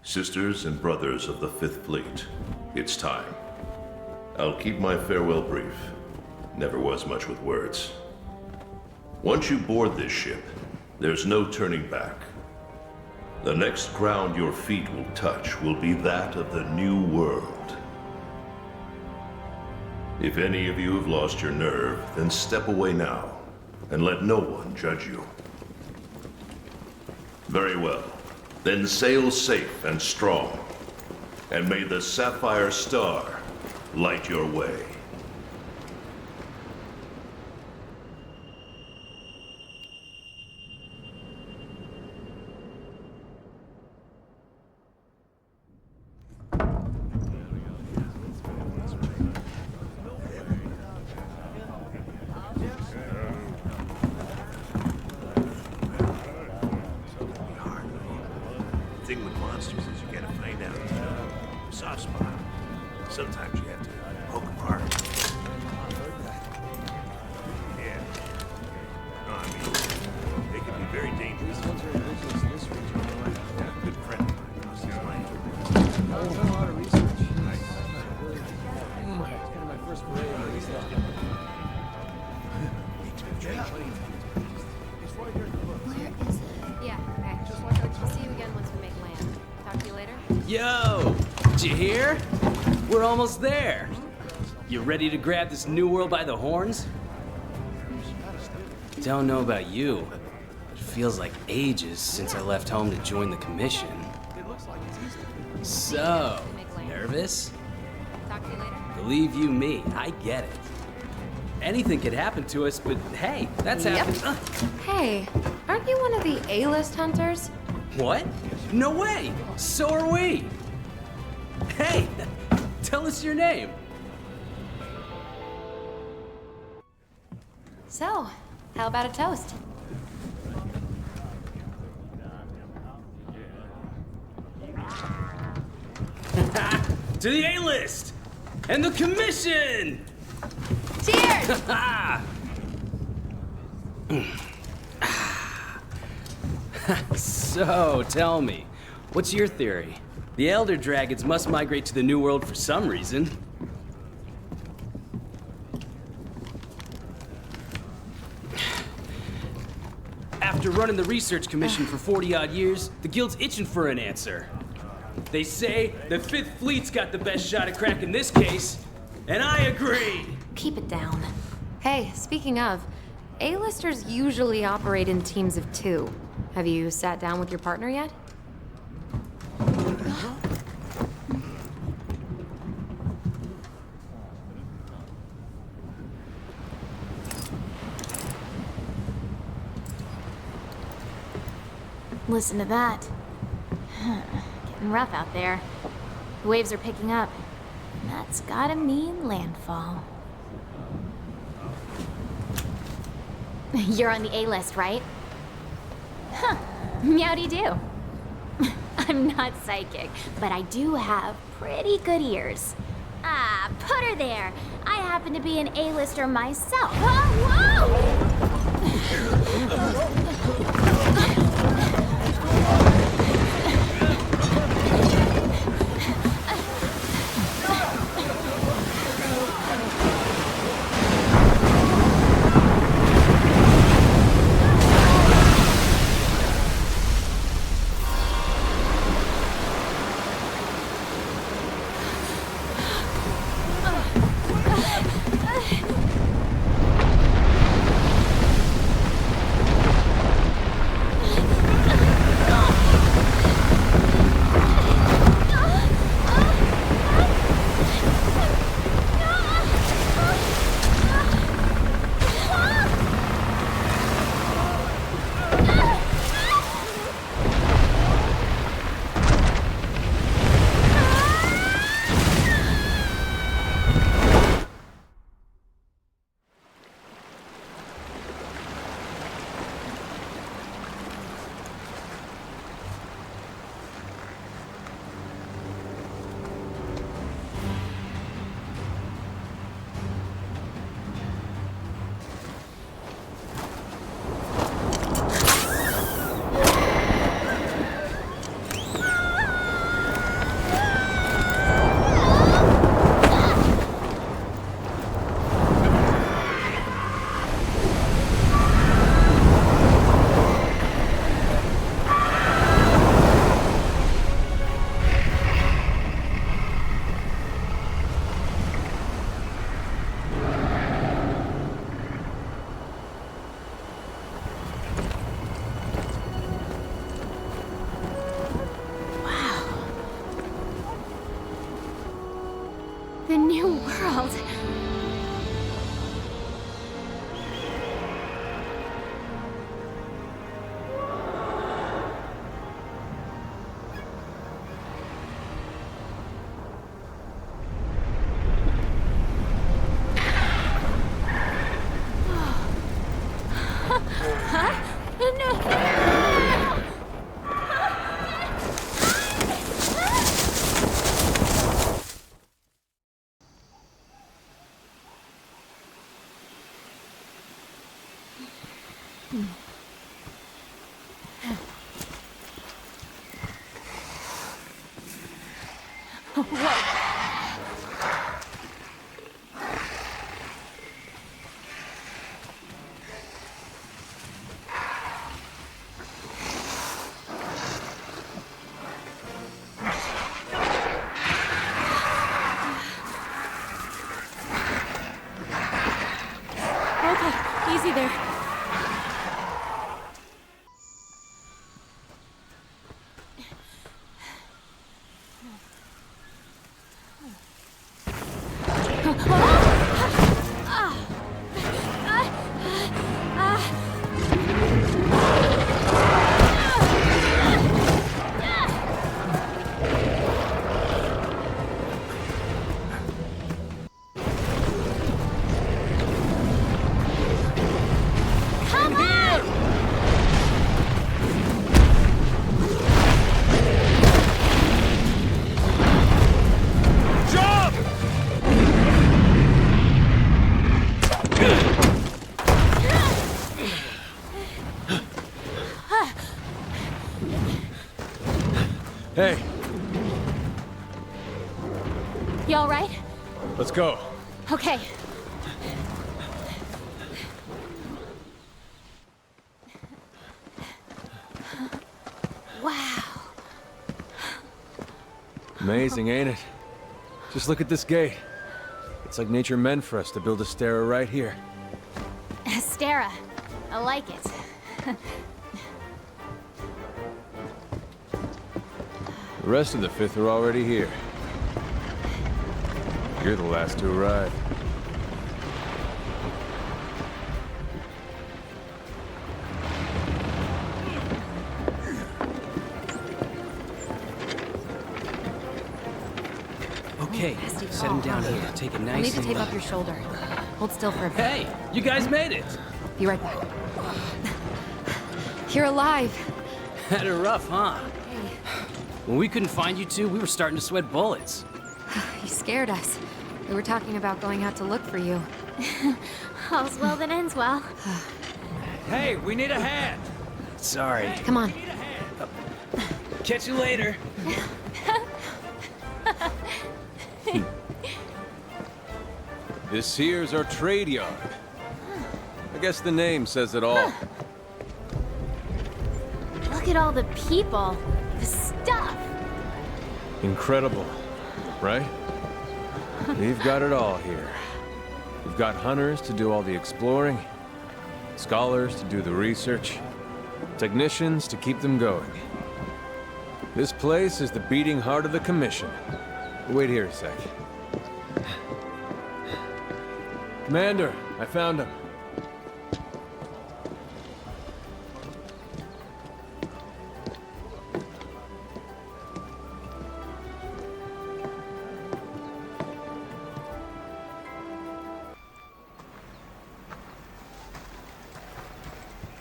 Sisters and brothers of the Fifth Fleet, it's time. I'll keep my farewell brief. Never was much with words. Once you board this ship, there's no turning back. The next ground your feet will touch will be that of the New World. If any of you have lost your nerve, then step away now, and let no one judge you. Very well. Then sail safe and strong, and may the Sapphire Star light your way. Sometimes you have to poke them hard. Yeah. No, I mean, they can be very dangerous. These ones are indigenous to this region. I got a good friend of mine across this land. I've done a lot of research. Nice. It's kind of my first parade on these stuff. It's right here in the book. Where is it? Yeah, okay. I'll see you again once we make land. Talk to you later. Yo! Did you hear? We're almost there. You ready to grab this new world by the horns? Don't know about you, but it feels like ages since I left home to join the commission. So, nervous? Talk to you later. Believe you me, I get it. Anything could happen to us, but hey, that's happened. Hey, aren't you one of the A-list hunters? What? No way! So are we! Hey! Tell us your name. So, how about a toast? To the A-list! And the commission! Cheers! So, tell me, what's your theory? The Elder Dragons must migrate to the New World for some reason. After running the research commission for 40-odd years, the Guild's itching for an answer. They say the Fifth Fleet's got the best shot at cracking this case, and I agree! Keep it down. Hey, speaking of, A-listers usually operate in teams of 2. Have you sat down with your partner yet? Listen to that. Getting rough out there. The waves are picking up. And that's gotta mean landfall. You're on the A-list, right? Huh. Meowdy-do. I'm not psychic, but I do have pretty good ears. Ah, put her there. I happen to be an A-lister myself. Oh, whoa! new world. Okay, easy there. Hey, You all right? let's go. Okay. Wow. Amazing, ain't it? Just look at this gate. It's like nature meant for us to build a stair right here. Stara. I like it. The rest of the Fifth are already here. You're the last to arrive. Okay, Nasty set him fall, down huh? here. Take it I'll nice need to and tape low. up your shoulder. Hold still for a bit. Hey, you guys made it. Be right back. You're alive. Had it rough, huh? Hey, When we couldn't find you two, we were starting to sweat bullets. you scared us. We were talking about going out to look for you. All's well that ends well. Hey, we need a hand. Sorry. Come on. Catch you later. This here's our trade yard. I guess the name says it all. Look at all the people. The stuff. Incredible, right? We've got it all here. We've got hunters to do all the exploring, scholars to do the research, technicians to keep them going. This place is the beating heart of the Commission. Wait here a sec. Commander, I found him.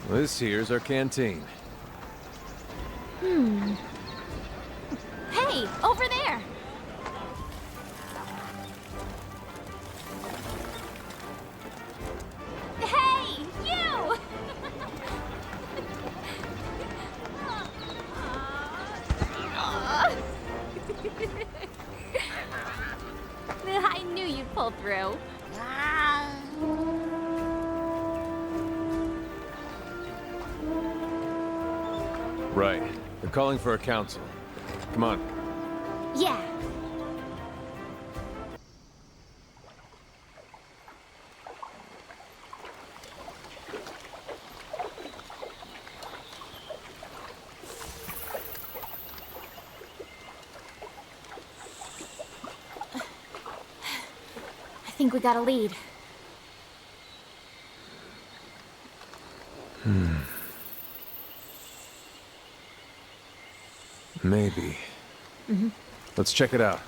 Well, this here's our canteen. Hey, over there. Hey, you! I knew you'd pull through. Right. They're calling for a council. Come on. Yeah. think we got a lead. Maybe. Let's check it out.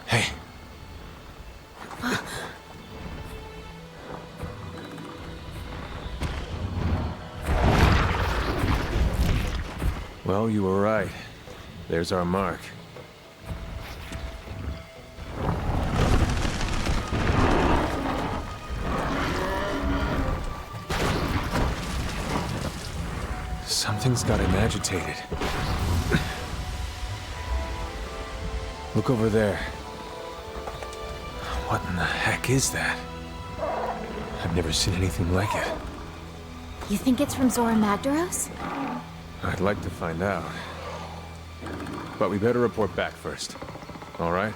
Hey. Well, you were right. There's our mark. Something's got him agitated. Look over there. What in the heck is that? I've never seen anything like it. You think it's from Zora Magdaros? I'd like to find out. But we better report back first. All right?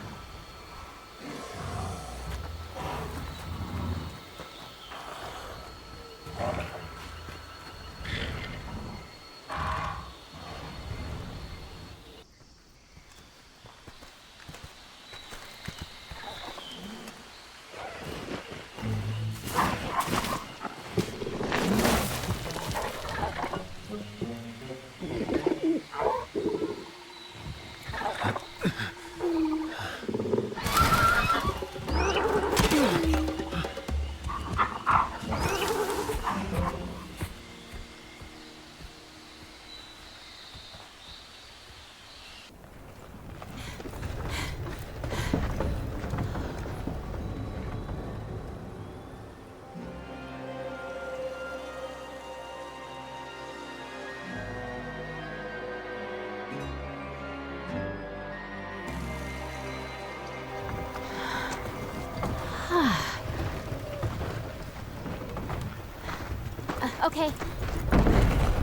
Okay.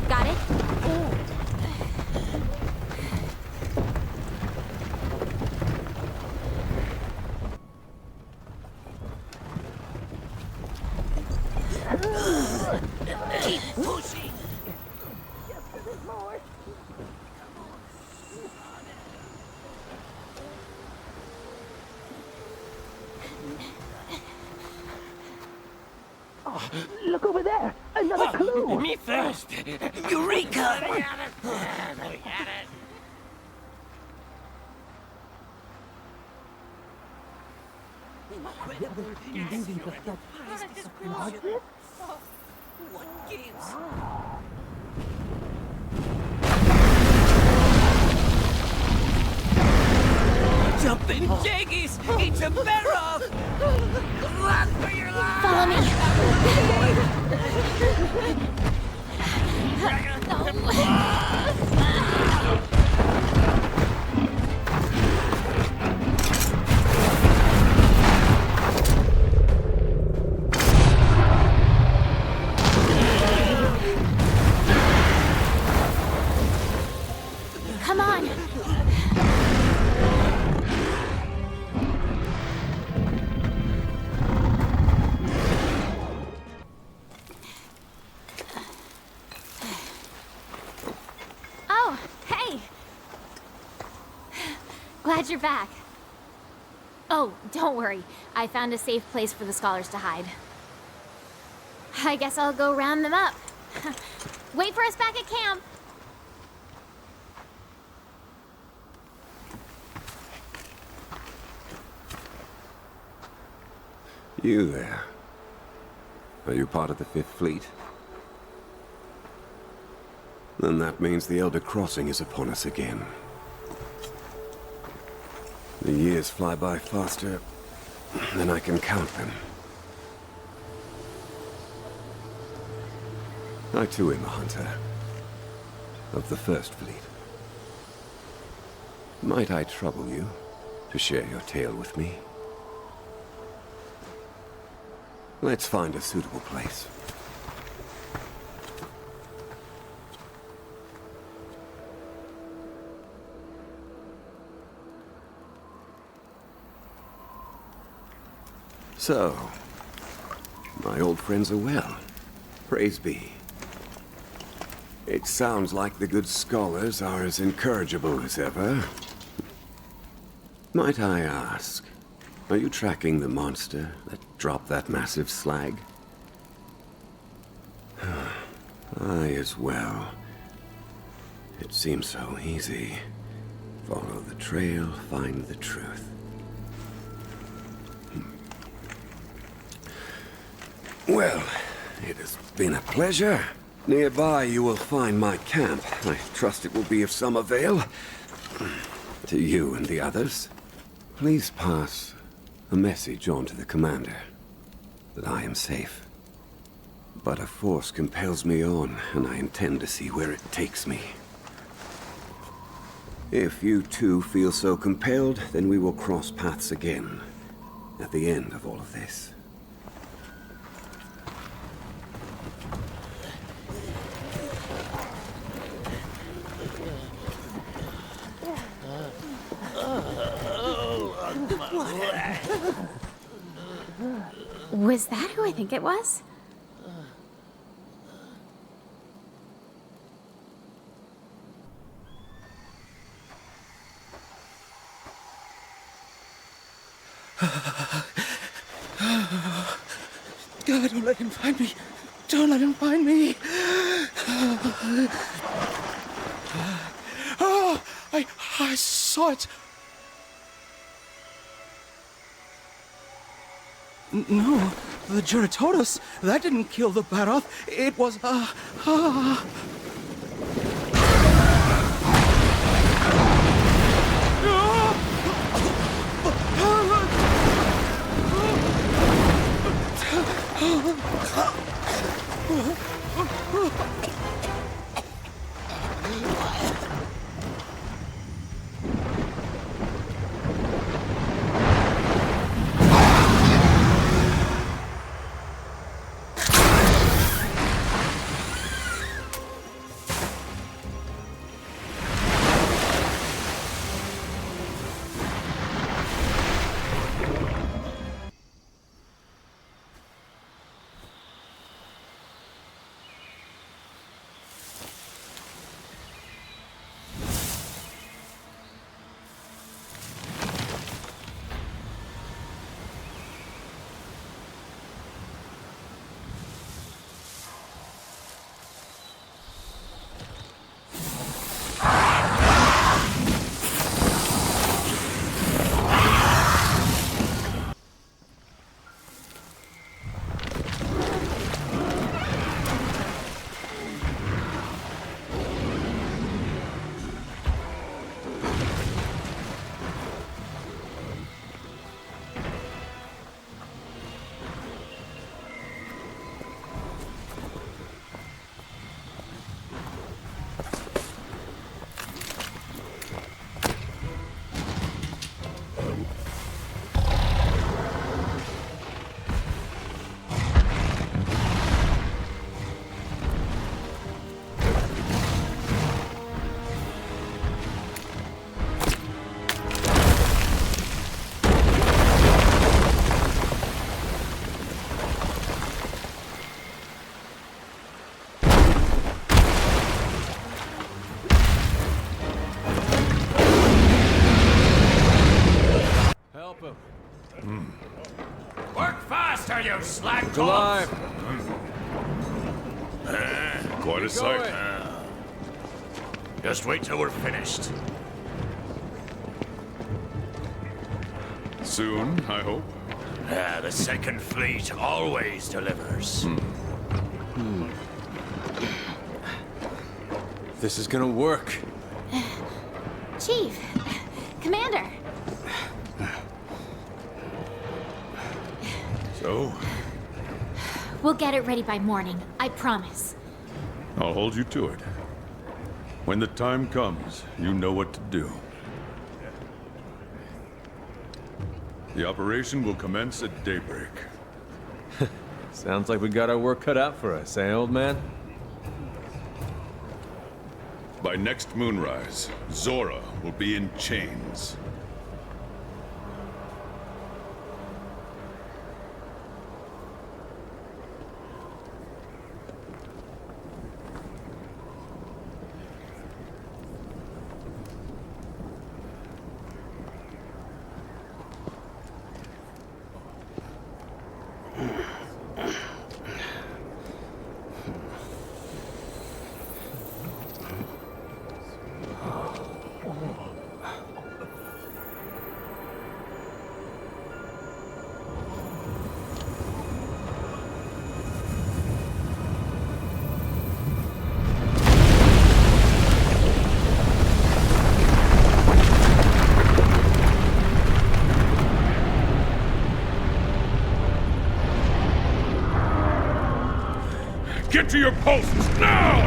Got it? Keep pushing! Look over there! Another clue! Me first! Eureka! What gives? Jumping jaggies! Eat some better off! Run for your life! Follow me! Come on! Oh, hey! Glad you're back. Oh, don't worry. I found a safe place for the scholars to hide. I guess I'll go round them up. Wait for us back at camp! You there. Are you part of the Fifth Fleet? Then that means the Elder Crossing is upon us again. The years fly by faster than I can count them. I too am a hunter of the First Fleet. Might I trouble you to share your tale with me? Let's find a suitable place. So, my old friends are well. Praise be. It sounds like the good scholars are as incorrigible as ever. Might I ask, are you tracking the monster that dropped that massive slag? I as well. It seems so easy. Follow the trail, find the truth. Well, it has been a pleasure. Nearby you will find my camp. I trust it will be of some avail. To you and the others. Please pass a message on to the commander that I am safe. But a force compels me on, and I intend to see where it takes me. If you too feel so compelled, then we will cross paths again at the end of all of this. Was that who I think it was? God, don't let him find me. Don't let him find me. Oh, I saw it. No, the Juratotus, that didn't kill the Baroth. It was, Work faster, you slag It's alive. Quite a sight. Just wait till we're finished. Soon, I hope. The Second Fleet always delivers. This is gonna work. Chief, Commander. So, We'll get it ready by morning, I promise. I'll hold you to it. When the time comes, you know what to do. The operation will commence at daybreak. Sounds like we got our work cut out for us, eh, old man? By next moonrise, Zora will be in chains. to your posts, now!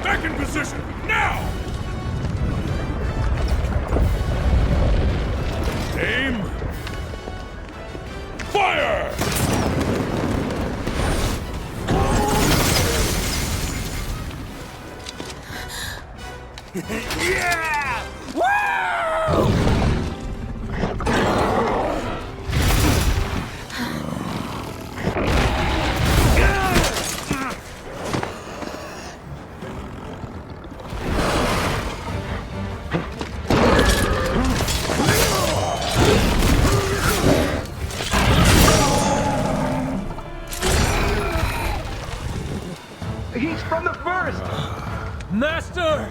Back in position, now! Aim. Fire! Yeah! Woo! He's from the first! Master!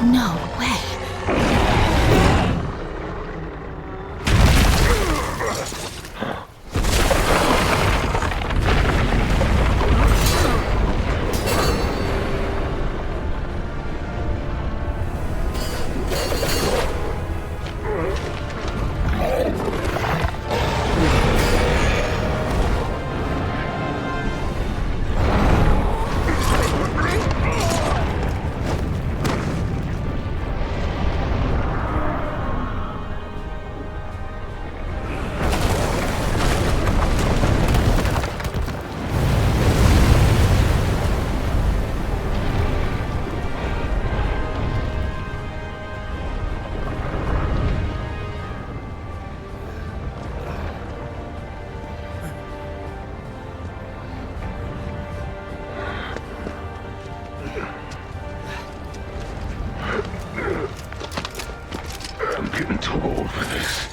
No way. I'm getting too old for this.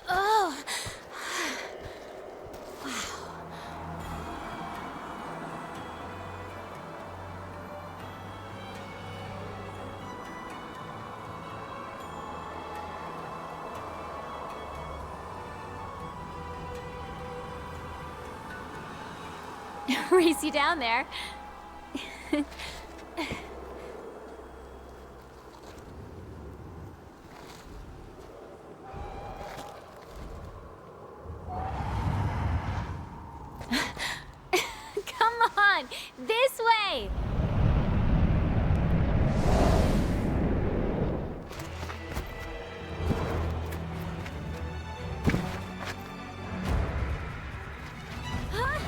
Oh. Race you down there. Come on, this way. Huh?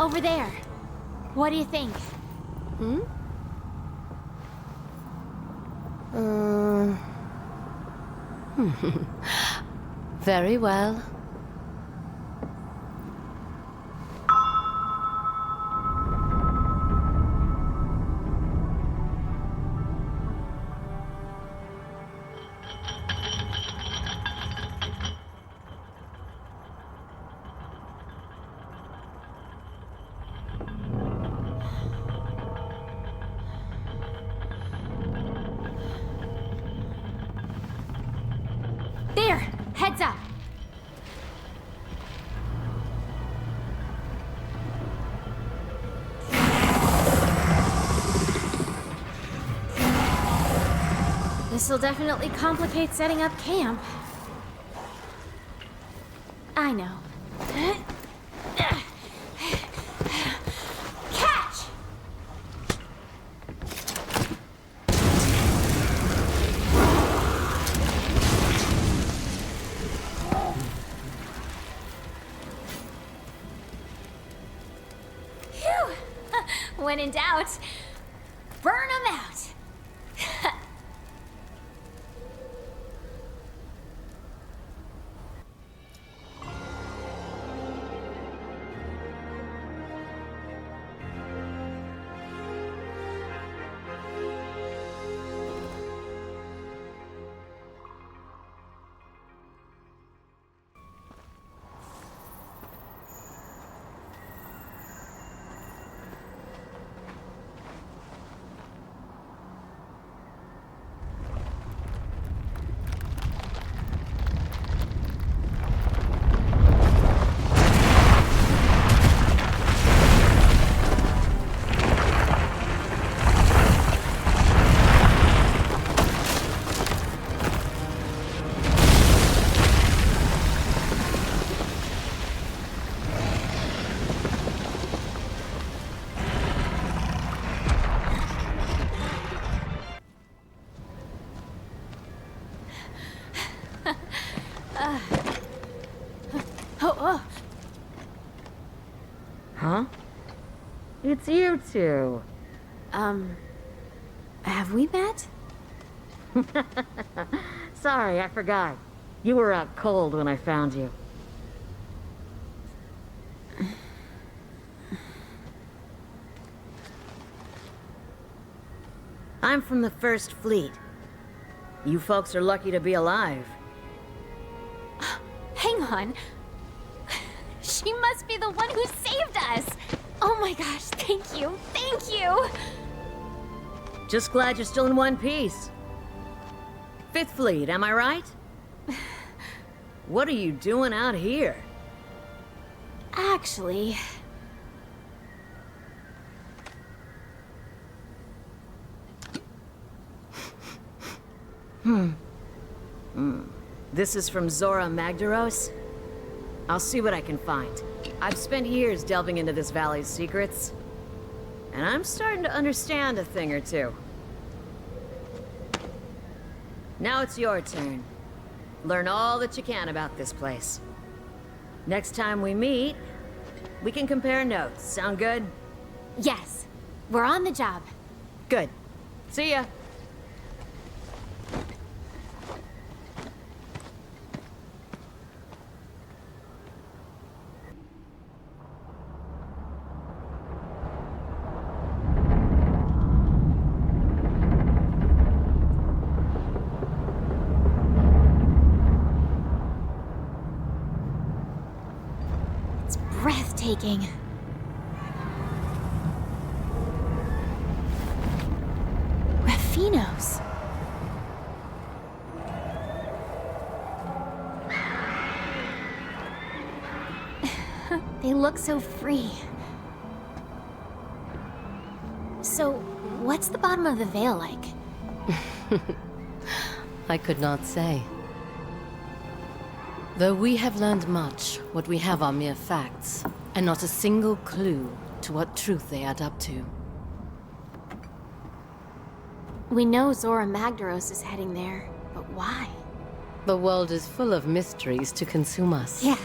Over there. What do you think? Very well. There! Heads up! This'll definitely complicate setting up camp. I know. Catch! Phew! When in doubt, burn them out! Huh? It's you two. Have we met? Sorry, I forgot. You were out cold when I found you. I'm from the First Fleet. You folks are lucky to be alive. Hang on. She must be the one who saved us! Oh my gosh, thank you! Thank you! Just glad you're still in one piece. Fifth Fleet, am I right? What are you doing out here? Actually... This is from Zora Magdaros? I'll see what I can find. I've spent years delving into this valley's secrets, and I'm starting to understand a thing or two. Now it's your turn. Learn all that you can about this place. Next time we meet, we can compare notes. Sound good? Yes. We're on the job. Good. See ya. Breathtaking. Raffinos. They look so free. So, what's the bottom of the veil like? I could not say. Though we have learned much, what we have are mere facts, and not a single clue to what truth they add up to. We know Zora Magdaros is heading there, but why? The world is full of mysteries to consume us. Yeah,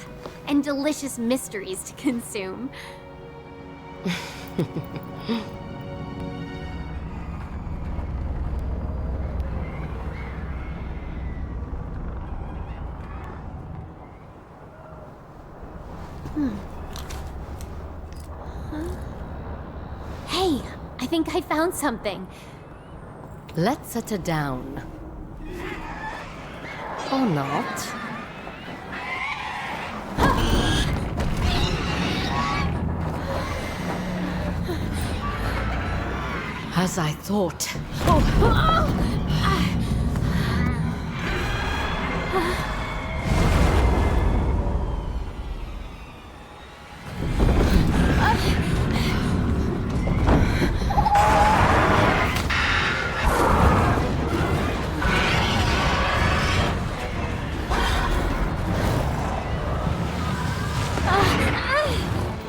and delicious mysteries to consume. Hey, I think I found something. Let's set her down. Or not. As I thought.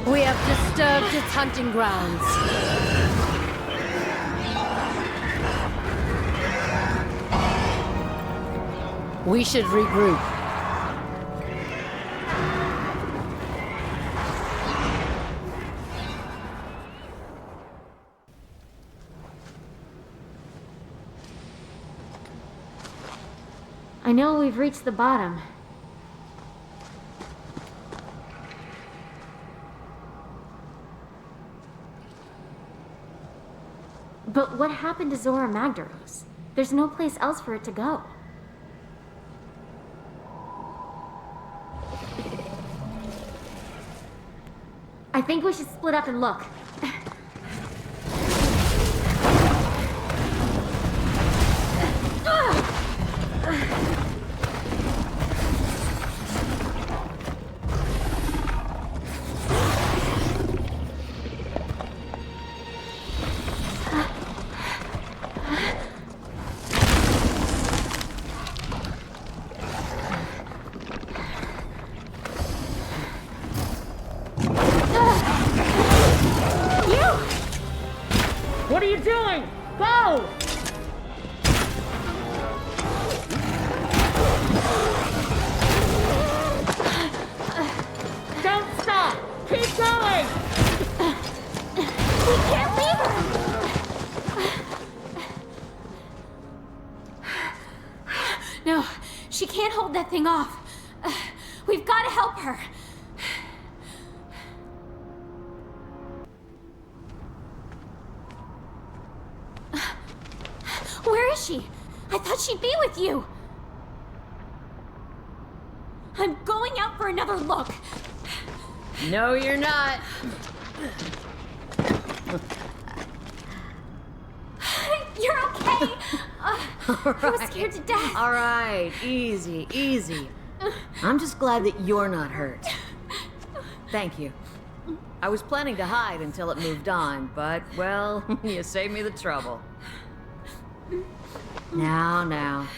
We have disturbed its hunting grounds. We should regroup. I know we've reached the bottom. But what happened to Zora Magdaros? There's no place else for it to go. I think we should split up and look. What are you doing? Go! Don't stop! Keep going! We can't leave her! No, she can't hold that thing off. We've got to help her. Where is she? I thought she'd be with you. I'm going out for another look. No, you're not. You're okay. I was scared to death. All right, easy, easy. I'm just glad that you're not hurt. Thank you. I was planning to hide until it moved on, but, well, you saved me the trouble. Now,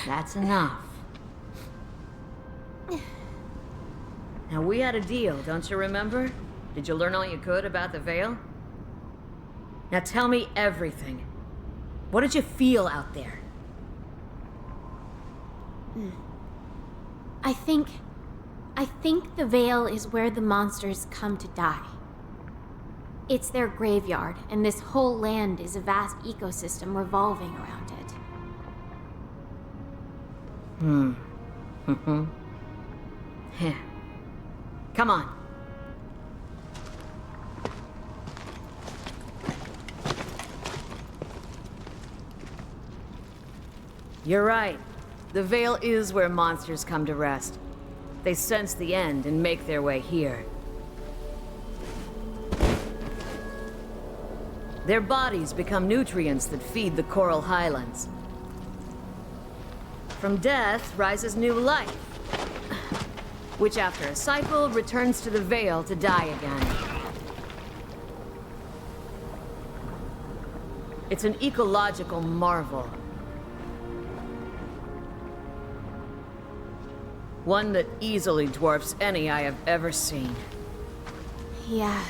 that's enough. Now, we had a deal, don't you remember? Did you learn all you could about the Veil? Now tell me everything. What did you feel out there? I think the Veil is where the monsters come to die. It's their graveyard, and this whole land is a vast ecosystem revolving around it. Yeah. Come on. You're right. The Veil is where monsters come to rest. They sense the end and make their way here. Their bodies become nutrients that feed the coral highlands. From death rises new life, which after a cycle returns to the Veil to die again. It's an ecological marvel. One that easily dwarfs any I have ever seen. Yeah.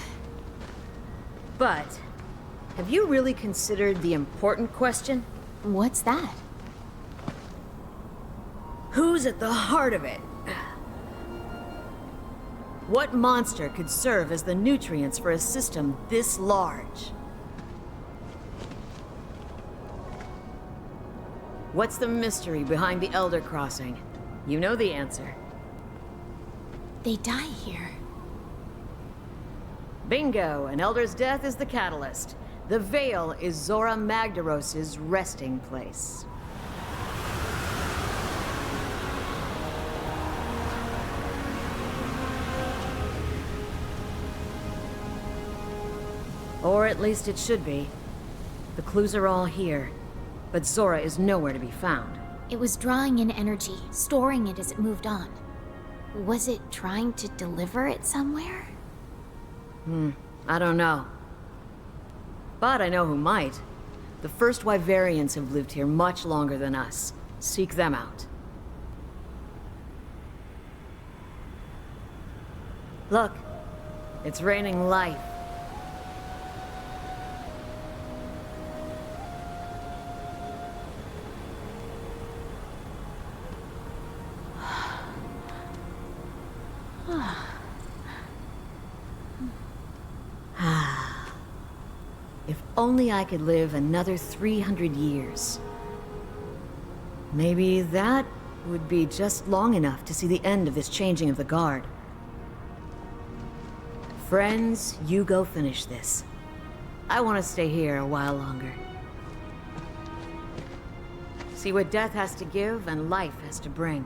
But, have you really considered the important question? What's that? Who's at the heart of it? What monster could serve as the nutrients for a system this large? What's the mystery behind the Elder Crossing? You know the answer. They die here. Bingo! An Elder's death is the catalyst. The Veil is Zora Magdaros's resting place. Or at least it should be. The clues are all here, but Zora is nowhere to be found. It was drawing in energy, storing it as it moved on. Was it trying to deliver it somewhere? I don't know. But I know who might. The first Wyverians have lived here much longer than us. Seek them out. Look, it's raining life. If only I could live another 300 years. Maybe that would be just long enough to see the end of this changing of the guard. Friends, you go finish this. I want to stay here a while longer. See what death has to give and life has to bring.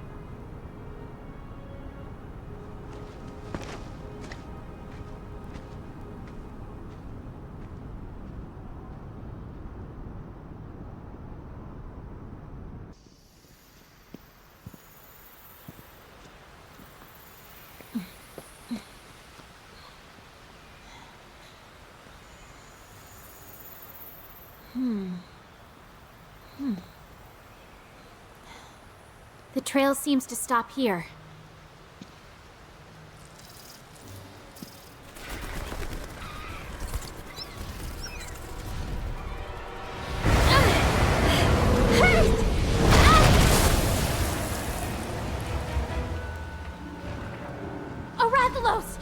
The trail seems to stop here. Arathalos!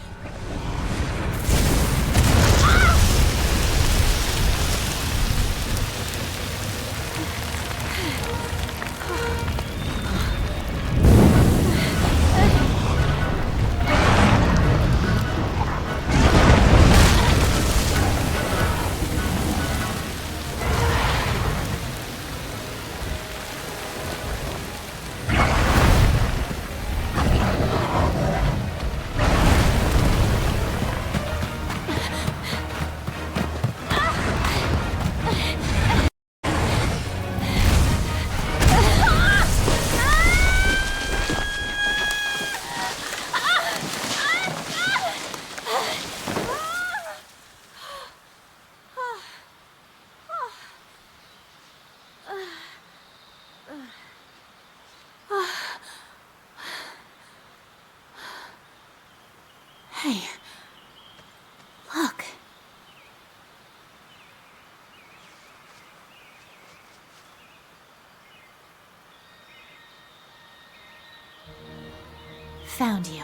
Hey, look. Found you.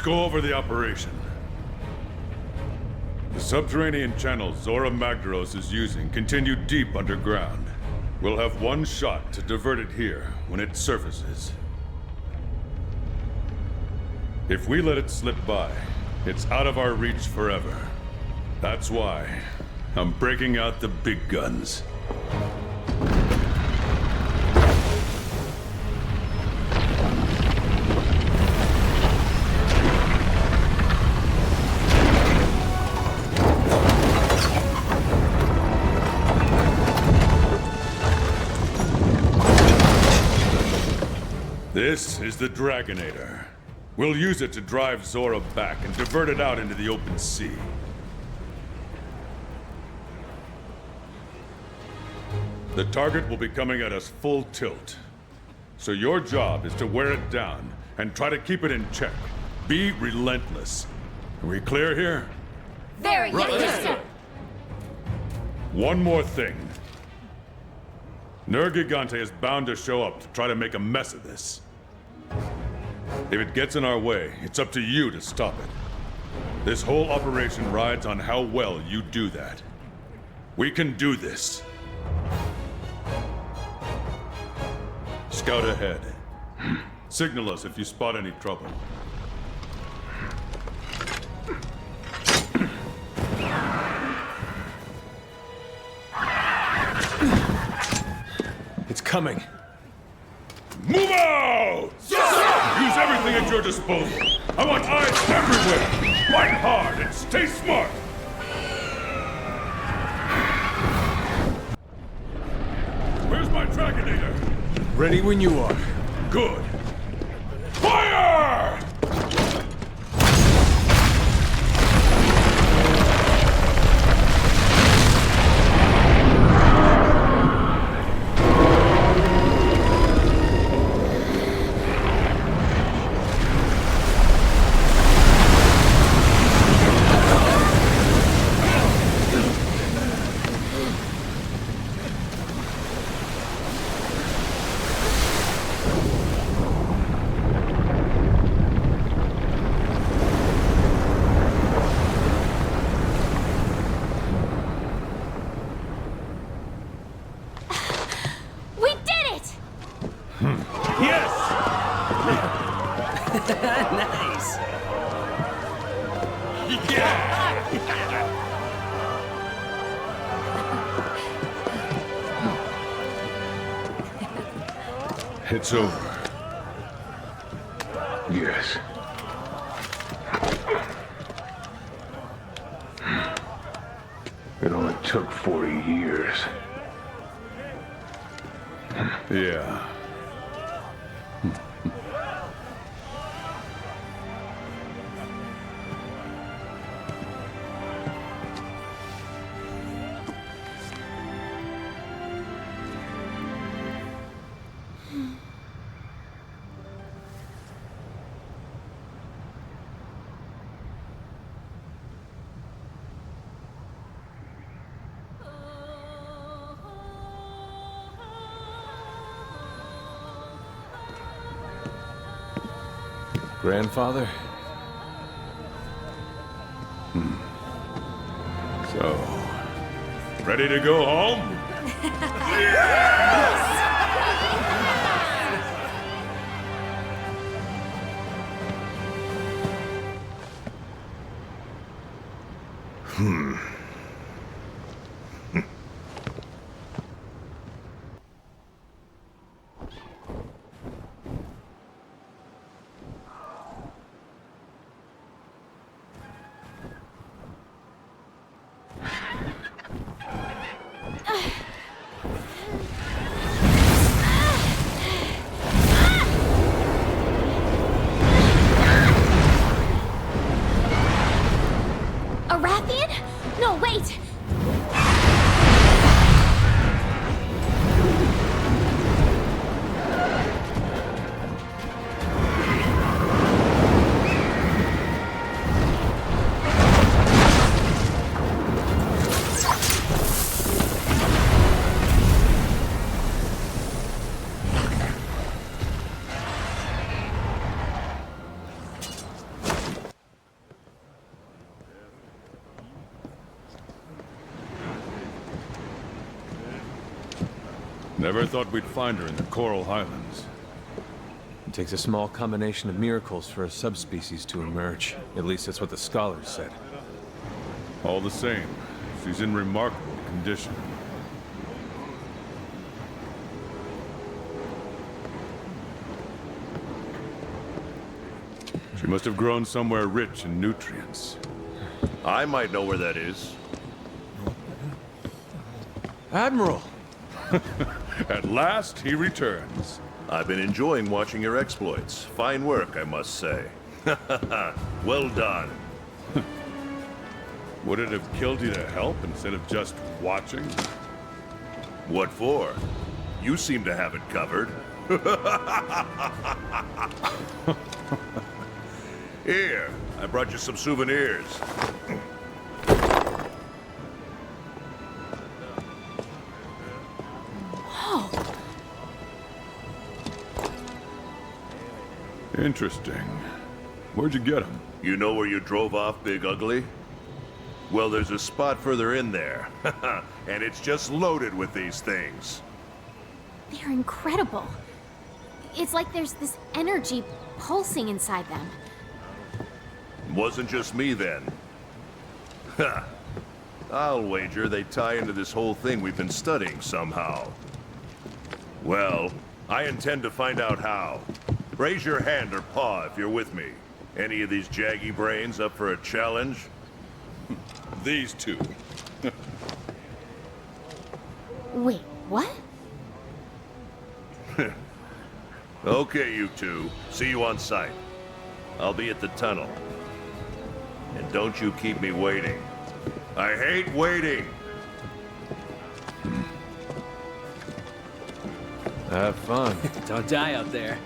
go over the operation. The subterranean channels Zora Magdaros is using continue deep underground. We'll have one shot to divert it here when it surfaces. If we let it slip by, it's out of our reach forever. That's why I'm breaking out the big guns. This is the Dragonator. We'll use it to drive Zora back and divert it out into the open sea. The target will be coming at us full tilt. So your job is to wear it down and try to keep it in check. Be relentless. Are we clear here? Very yes, sir. One more thing. Nergigante is bound to show up to try to make a mess of this. If it gets in our way, it's up to you to stop it. This whole operation rides on how well you do that. We can do this. Scout ahead. Signal us if you spot any trouble. It's coming. Move out! Use everything at your disposal. I want eyes everywhere. Fight hard and stay smart. Where's my Dragonator? Ready when you are. Good. Fire! Nice. It's over. Yes. It only took 40 years. Yeah. Grandfather? So, ready to go home? A Rathian? No Never thought we'd find her in the Coral Highlands. It takes a small combination of miracles for a subspecies to emerge. At least that's what the scholars said. All the same, she's in remarkable condition. She must have grown somewhere rich in nutrients. I might know where that is. Admiral! At last, he returns. I've been enjoying watching your exploits. Fine work, I must say. Well done. Would it have killed you to help instead of just watching? What for? You seem to have it covered. Here, I brought you some souvenirs. Interesting. Where'd you get them? You know where you drove off, Big Ugly? Well, there's a spot further in there. And it's just loaded with these things. They're incredible. It's like there's this energy pulsing inside them. Wasn't just me then. Ha! I'll wager they tie into this whole thing we've been studying somehow. Well, I intend to find out how. Raise your hand or paw if you're with me. Any of these jaggy brains up for a challenge? These two. Wait, what? Okay, you two. See you on site. I'll be at the tunnel. And don't you keep me waiting. I hate waiting! Have fun. Don't die out there.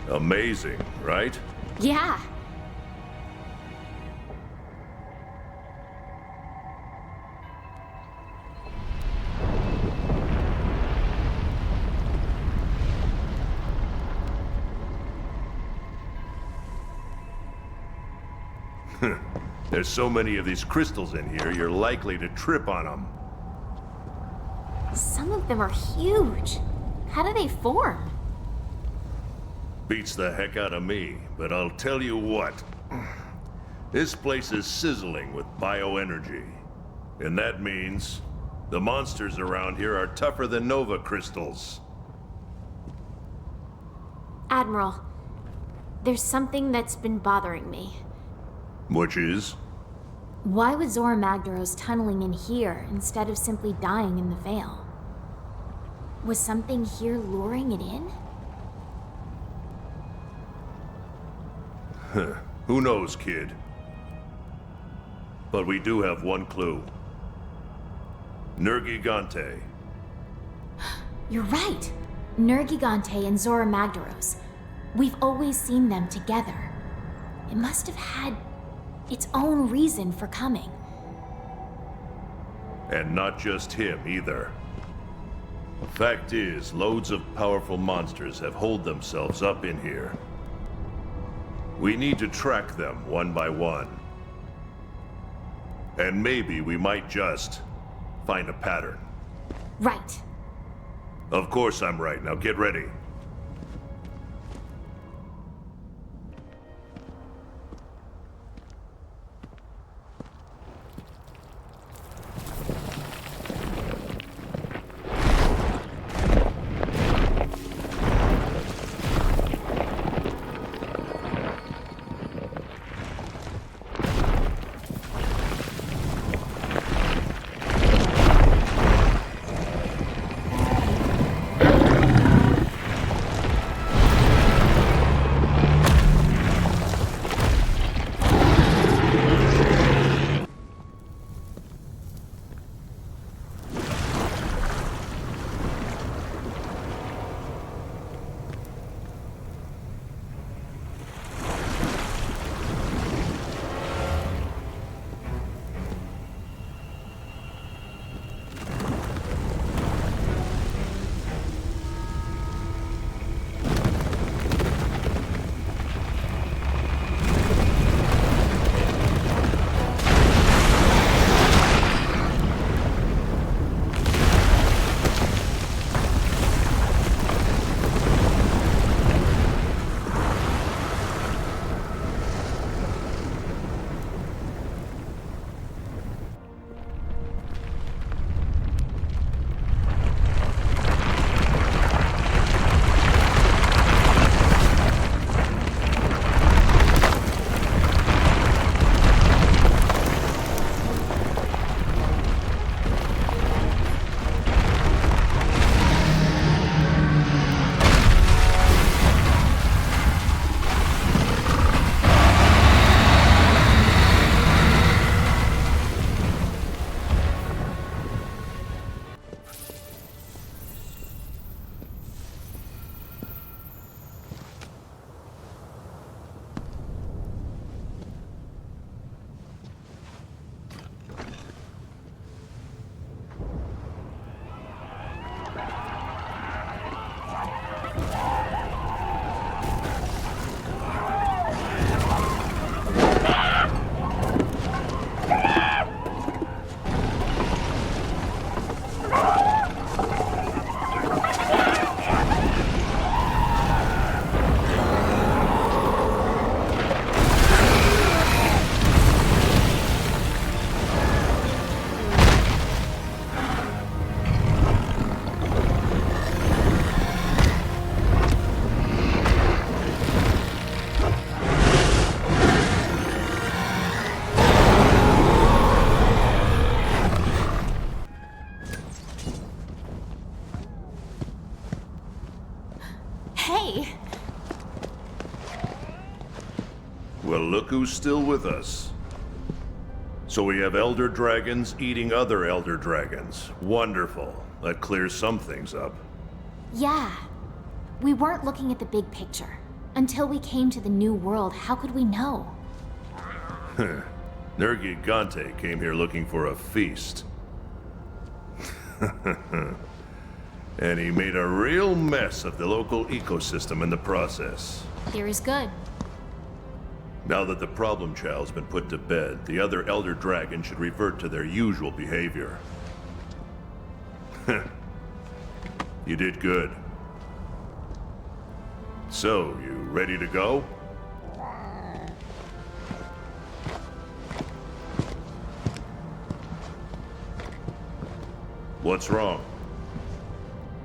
Amazing, right? Yeah. There's so many of these crystals in here, you're likely to trip on them. Some of them are huge. How do they form? Beats the heck out of me, but I'll tell you what. This place is sizzling with bioenergy. And that means the monsters around here are tougher than Nova crystals. Admiral, there's something that's been bothering me. Which is? Why was Zora Magdaros tunneling in here instead of simply dying in the Vale? Was something here luring it in? Who knows, kid? But we do have one clue. Nergigante. You're right. Nergigante and Zora Magdaros. We've always seen them together. It must have had its own reason for coming. And not just him, either. Fact is, loads of powerful monsters have holed themselves up in here. We need to track them one by one. And maybe we might just find a pattern. Right. Of course I'm right. Now get ready. Well, look who's still with us. So we have elder dragons eating other elder dragons. Wonderful. That clears some things up. Yeah. We weren't looking at the big picture. Until we came to the new world, how could we know? Nergigante came here looking for a feast. And he made a real mess of the local ecosystem in the process. Theory's good. Now that the problem child's been put to bed, the other elder dragons should revert to their usual behavior. You did good. So, you ready to go? What's wrong?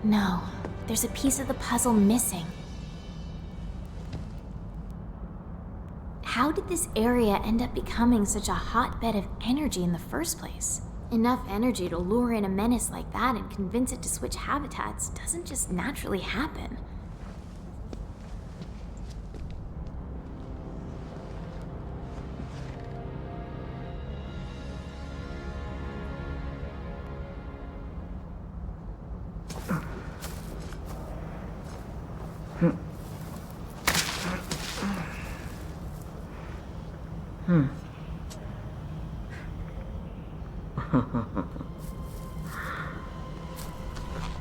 No, there's a piece of the puzzle missing. How did this area end up becoming such a hotbed of energy in the first place? Enough energy to lure in a menace like that and convince it to switch habitats doesn't just naturally happen.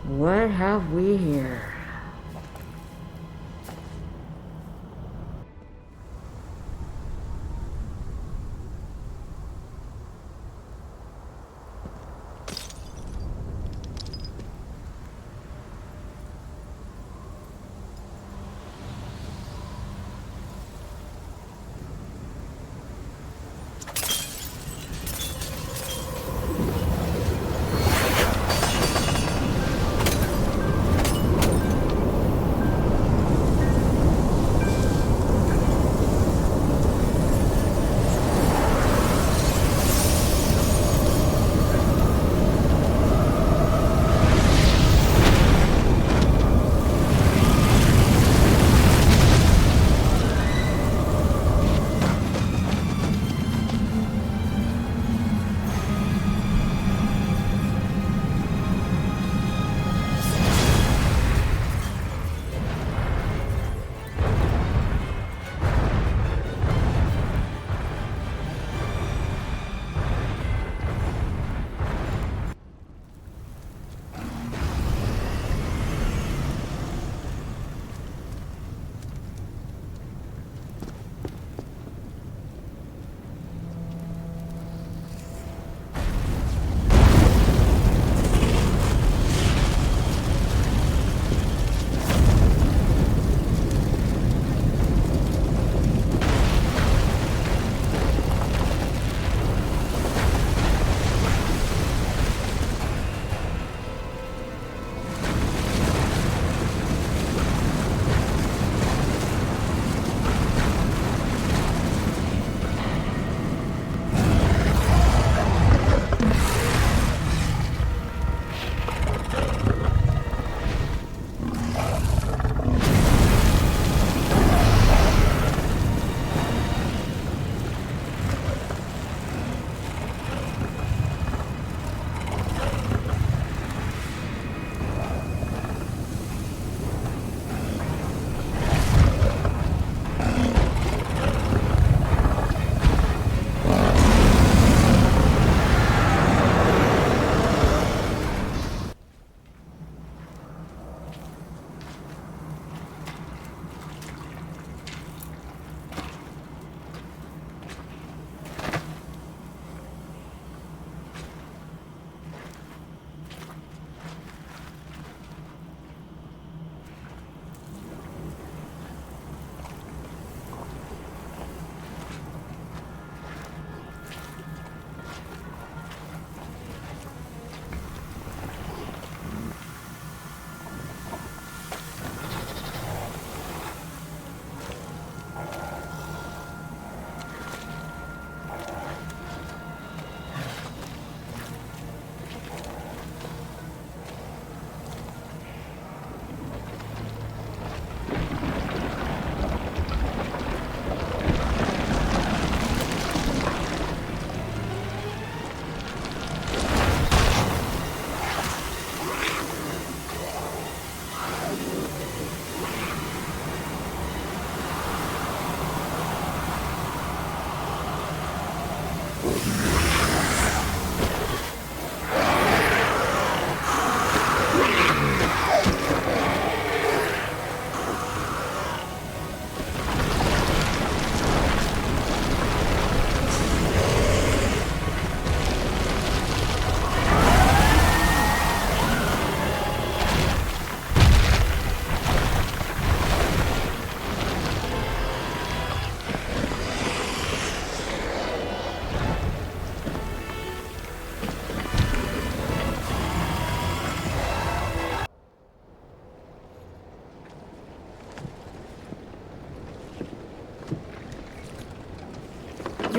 What have we here?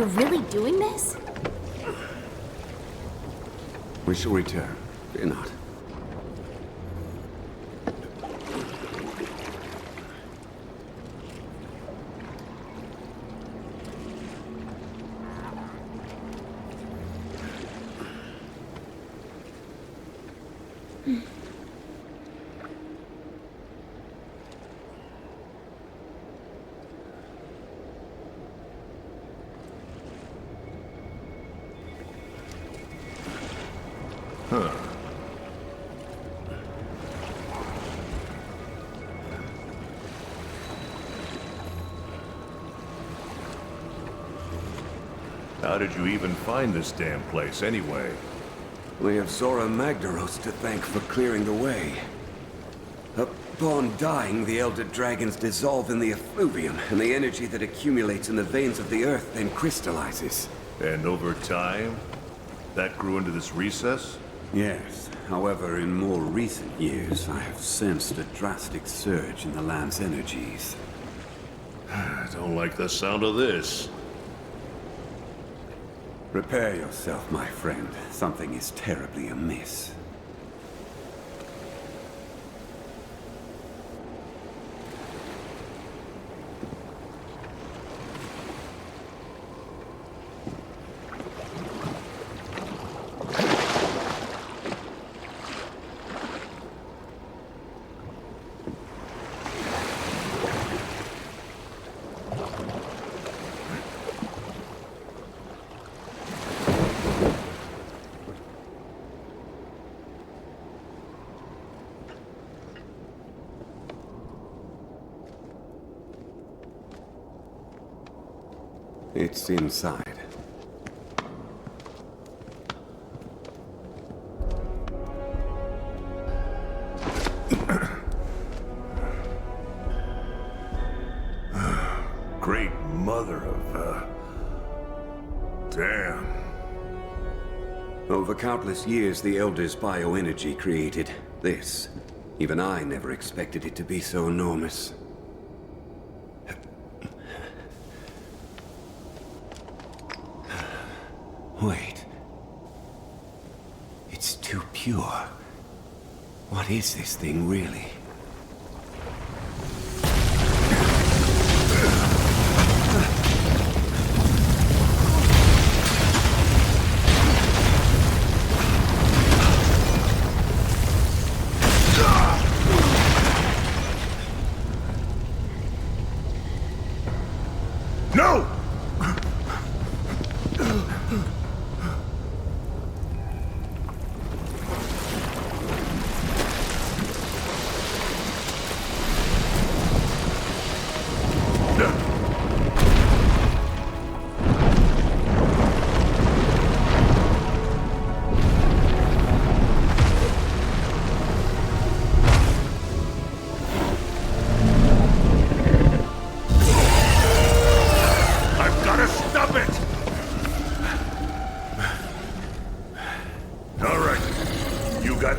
You're really doing this? We shall return. Fear not. How did you even find this damn place, anyway? We have Zora Magdaros to thank for clearing the way. Upon dying, the Elder Dragons dissolve in the effluvium, and the energy that accumulates in the veins of the earth then crystallizes. And over time, that grew into this recess? Yes. However, in more recent years, I have sensed a drastic surge in the land's energies. I don't like the sound of this. Prepare yourself, my friend. Something is terribly amiss. It's inside. Great mother of, damn. Over countless years, the Elders' bioenergy created this. Even I never expected it to be so enormous. Wait. It's too pure. What is this thing, really? No!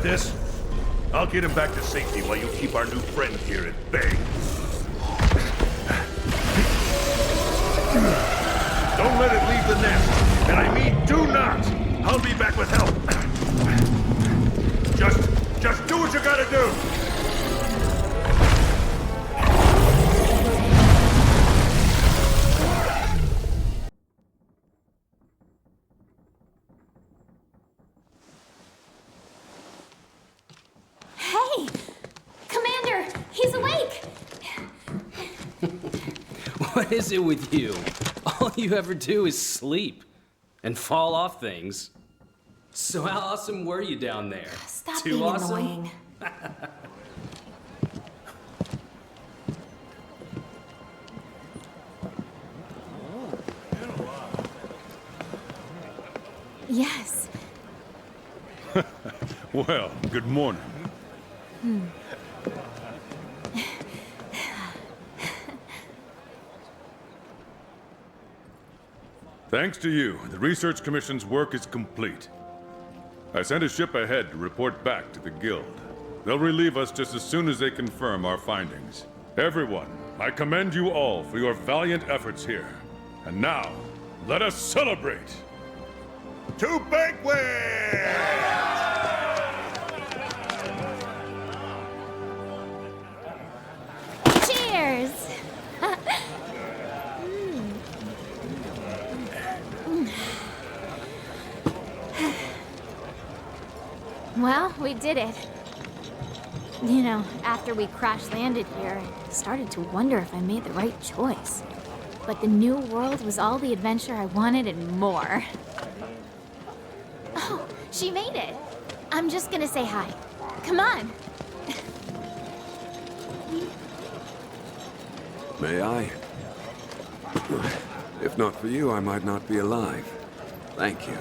This? I'll get him back to safety while you keep our new friend here at bay. Don't let it leave the nest. And I mean do not! I'll be back with help. Just do what you gotta do! What is it with you? All you ever do is sleep and fall off things. So how awesome were you down there? Stop Too being awesome? annoying. Yes. Well, good morning. Thanks to you, the Research Commission's work is complete. I sent a ship ahead to report back to the Guild. They'll relieve us just as soon as they confirm our findings. Everyone, I commend you all for your valiant efforts here. And now, Let us celebrate! To banquet! Cheers! Well, we did it. You know, after we crash landed here, I started to wonder if I made the right choice. But the new world was all the adventure I wanted and more. Oh, she made it. I'm just gonna say hi. Come on. May I? If not for you, I might not be alive. Thank you.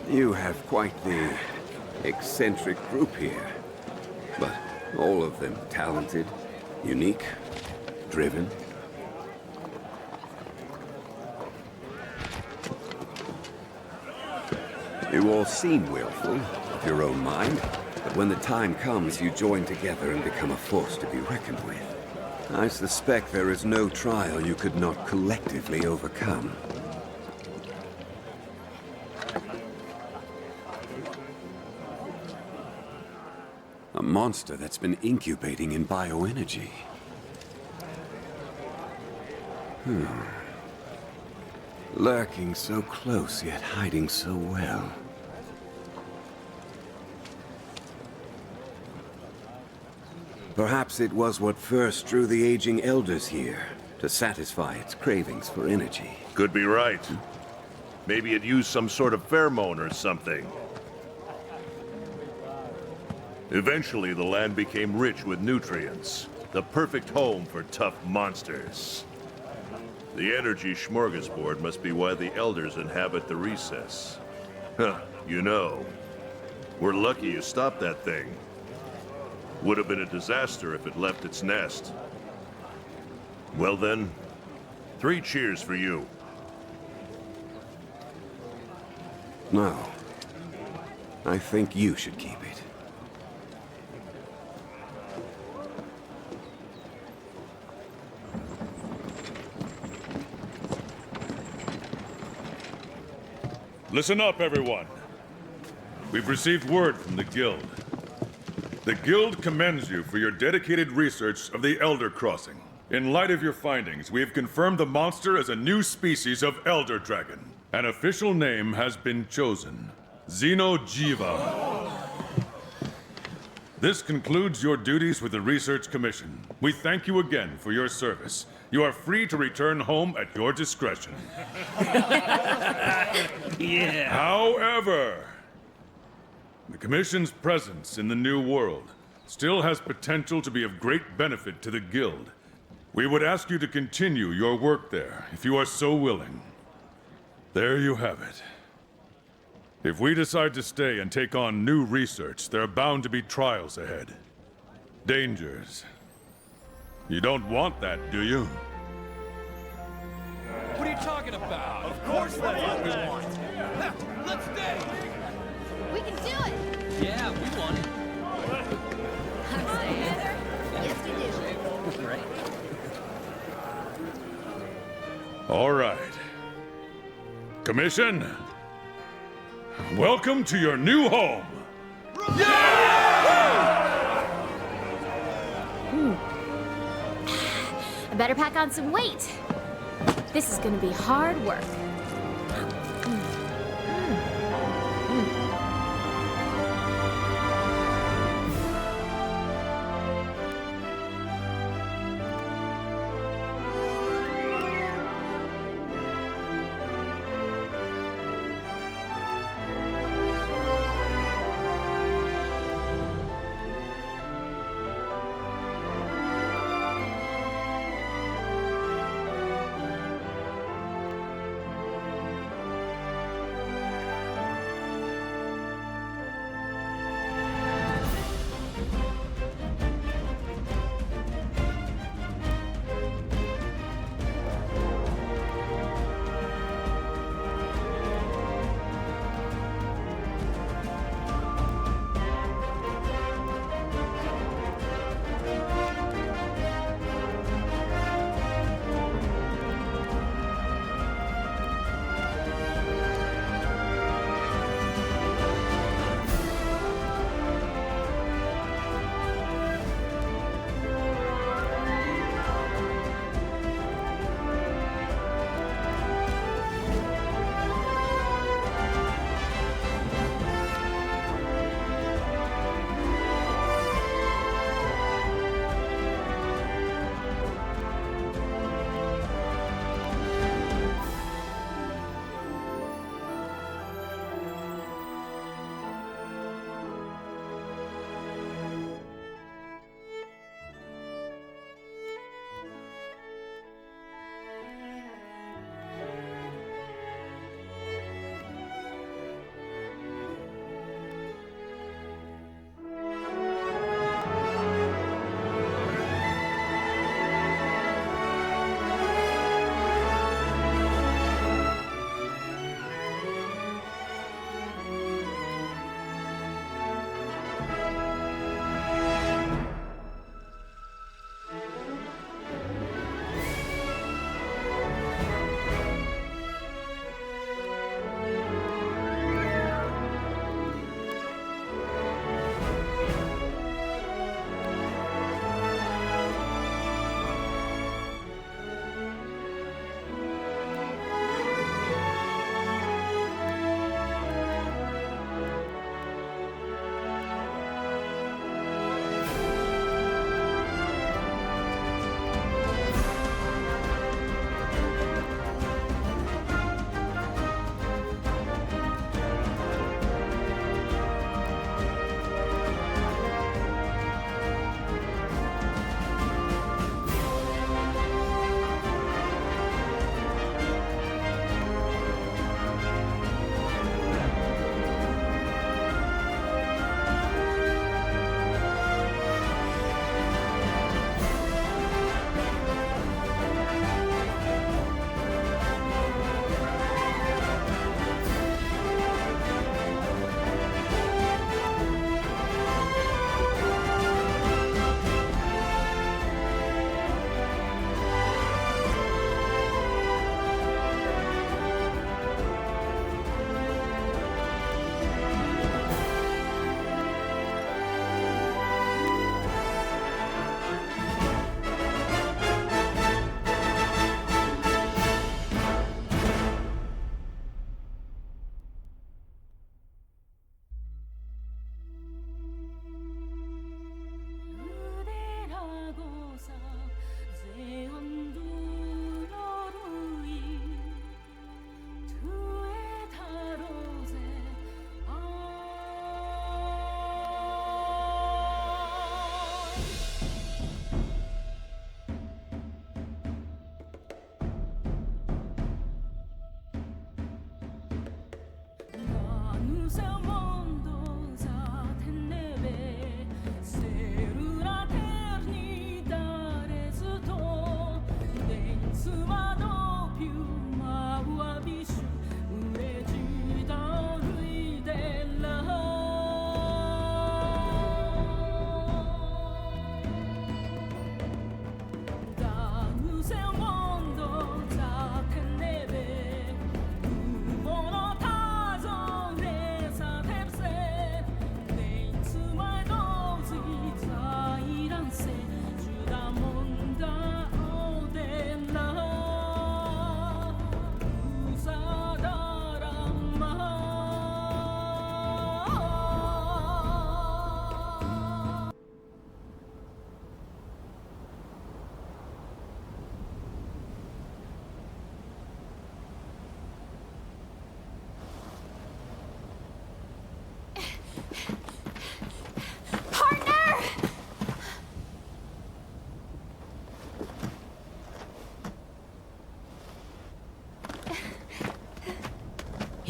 You have quite the eccentric group here. But all of them talented, unique, driven. You all seem willful, of your own mind, but when the time comes, you join together and become a force to be reckoned with. I suspect there is no trial you could not collectively overcome. A monster that's been incubating in bioenergy. Lurking so close, yet hiding so well. Perhaps it was what first drew the aging elders here, to satisfy its cravings for energy. Could be right. Maybe it used some sort of pheromone or something. Eventually, the land became rich with nutrients. The perfect home for tough monsters. The energy smorgasbord must be why the elders inhabit the recess. Huh, you know, we're lucky you stopped that thing. Would have been a disaster if it left its nest. Well then, 3 cheers for you. No. I think you should keep it. Listen up, everyone. We've received word from the Guild. The Guild commends you for your dedicated research of the Elder Crossing. In light of your findings, we have confirmed the monster as a new species of Elder Dragon. An official name has been chosen. Xenojiva. This concludes your duties with the Research Commission. We thank you again for your service. You are free to return home at your discretion. Yeah. However, the Commission's presence in the New World still has potential to be of great benefit to the Guild. We would ask you to continue your work there, if you are so willing. There you have it. If we decide to stay and take on new research, there are bound to be trials ahead. Dangers. You don't want that, do you? What are you talking about? Of course that's what we want. Let's stay! We can do it! Yeah, we want it. I'm staying. Yes, you do. Right. All right. Commission, welcome to your new home. I better pack on some weight. This is gonna be hard work.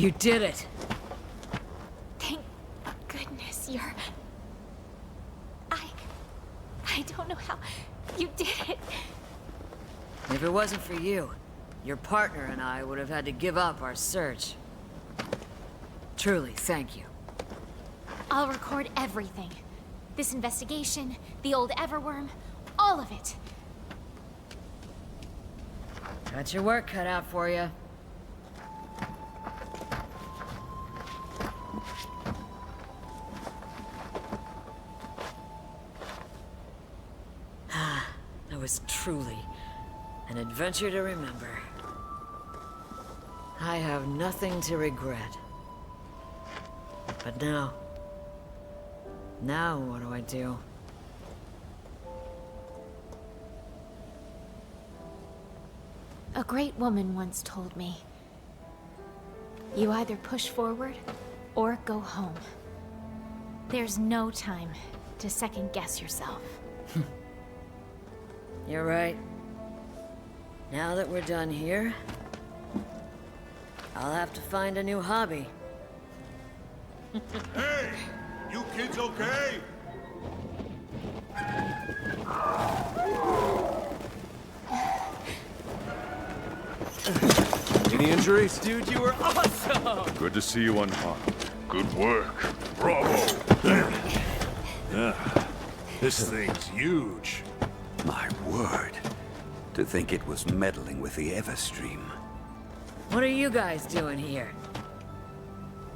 You did it! Thank goodness you're... I don't know how you did it. If it wasn't for you, your partner and I would have had to give up our search. Truly, thank you. I'll record everything. This investigation, the old Everworm, all of it. Got your work cut out for you. That was truly an adventure to remember. I have nothing to regret. But now what do I do? A great woman once told me, you either push forward or go home. There's no time to second guess yourself. You're right. Now that we're done here, I'll have to find a new hobby. Hey! You kids okay? Any injuries? Dude, you were awesome! Good to see you unharmed. Good work. Bravo. This thing's huge. My word. To think it was meddling with the Everstream. What are you guys doing here?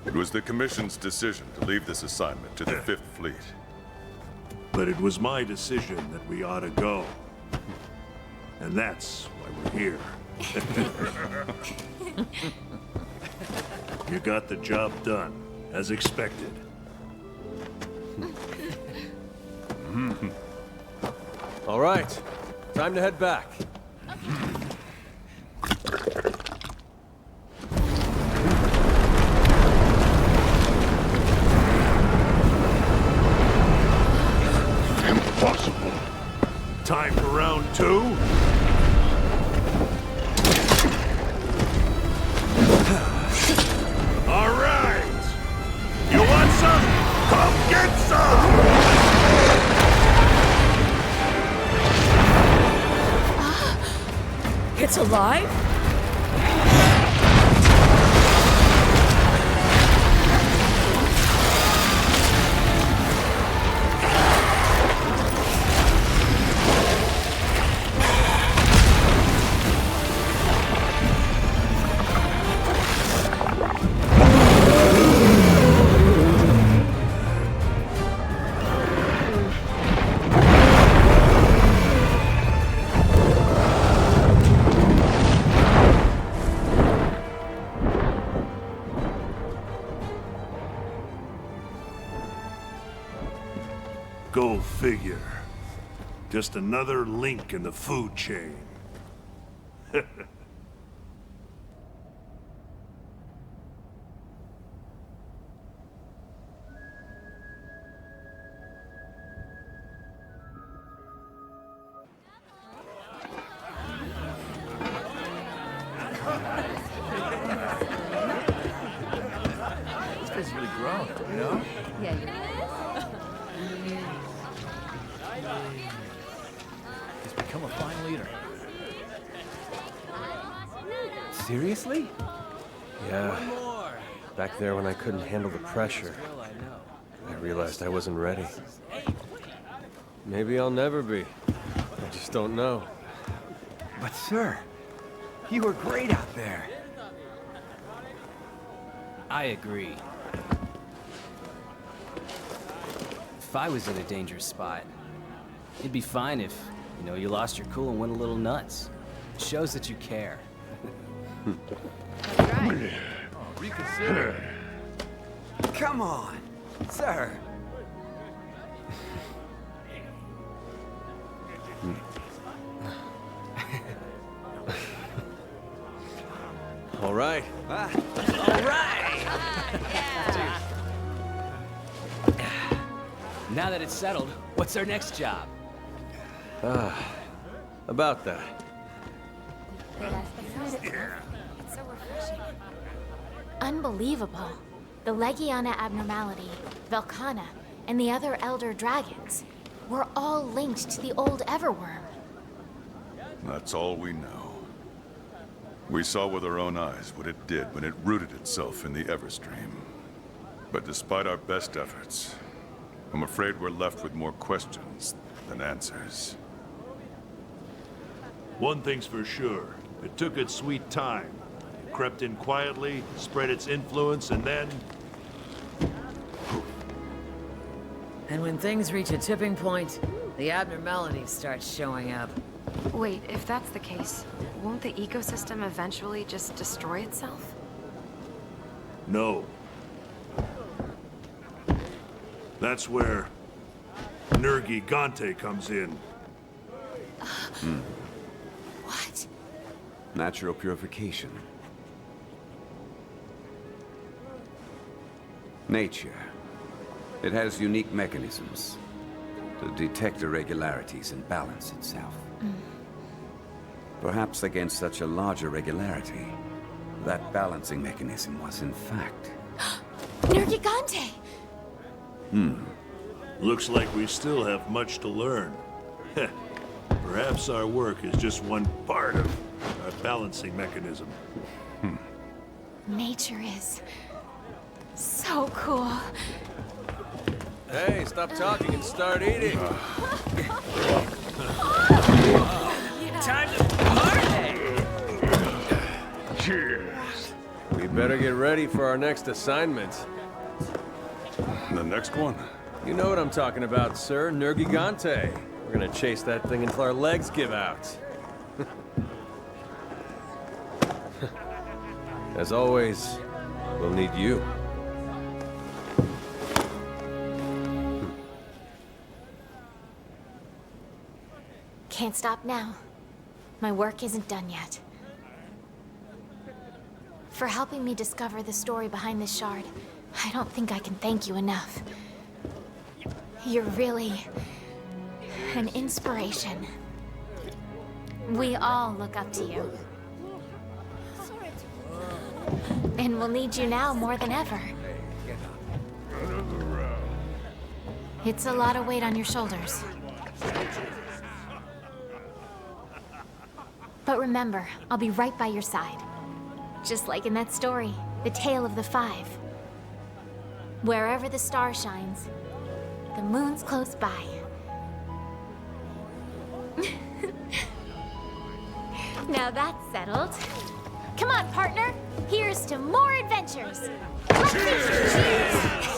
It was the Commission's decision to leave this assignment to the Fifth Fleet. But it was my decision that we ought to go. And that's why we're here. You got the job done, as expected. All right. Time to head back. Impossible. Time for round two? All right! You want some? Come get some! It's alive? Go figure. Just another link in the food chain. This place is really grown, you know? Yeah, He's become a fine leader. Seriously? Yeah. Back there when I couldn't handle the pressure, I realized I wasn't ready. Maybe I'll never be. I just don't know. But sir, you were great out there. I agree. If I was in a dangerous spot, it'd be fine if, you lost your cool and went a little nuts. It shows that you care. That's right. Oh, reconsider. Come on, sir. All right. All right! Now that it's settled, what's our next job? About that. It's so refreshing. Unbelievable. The Legiana abnormality, Velcana, and the other Elder Dragons were all linked to the old Everworm. That's all we know. We saw with our own eyes what it did when it rooted itself in the Everstream. But despite our best efforts, I'm afraid we're left with more questions than answers. One thing's for sure. It took its sweet time. It crept in quietly, spread its influence, and then... And when things reach a tipping point, the abnormalities start showing up. Wait, if that's the case, won't the ecosystem eventually just destroy itself? No. That's where Nergigante comes in. What? Natural purification. Nature. It has unique mechanisms to detect irregularities and balance itself. Perhaps against such a large irregularity, that balancing mechanism was in fact... Nergigante! Looks like we still have much to learn. Perhaps our work is just one part of our balancing mechanism. Nature is so cool. Hey, stop talking and start eating. Time to party! Cheers! We better get ready for our next assignment. The next one? You know what I'm talking about, sir. Nergigante. We're gonna chase that thing until our legs give out. As always, we'll need you. Can't stop now. My work isn't done yet. For helping me discover the story behind this shard, I don't think I can thank you enough. You're really an inspiration. We all look up to you. And we'll need you now more than ever. It's a lot of weight on your shoulders. But remember, I'll be right by your side. Just like in that story, The Tale of the Five. Wherever the star shines, the moon's close by. Now that's settled. Come on, partner. Here's to more adventures. Cheers!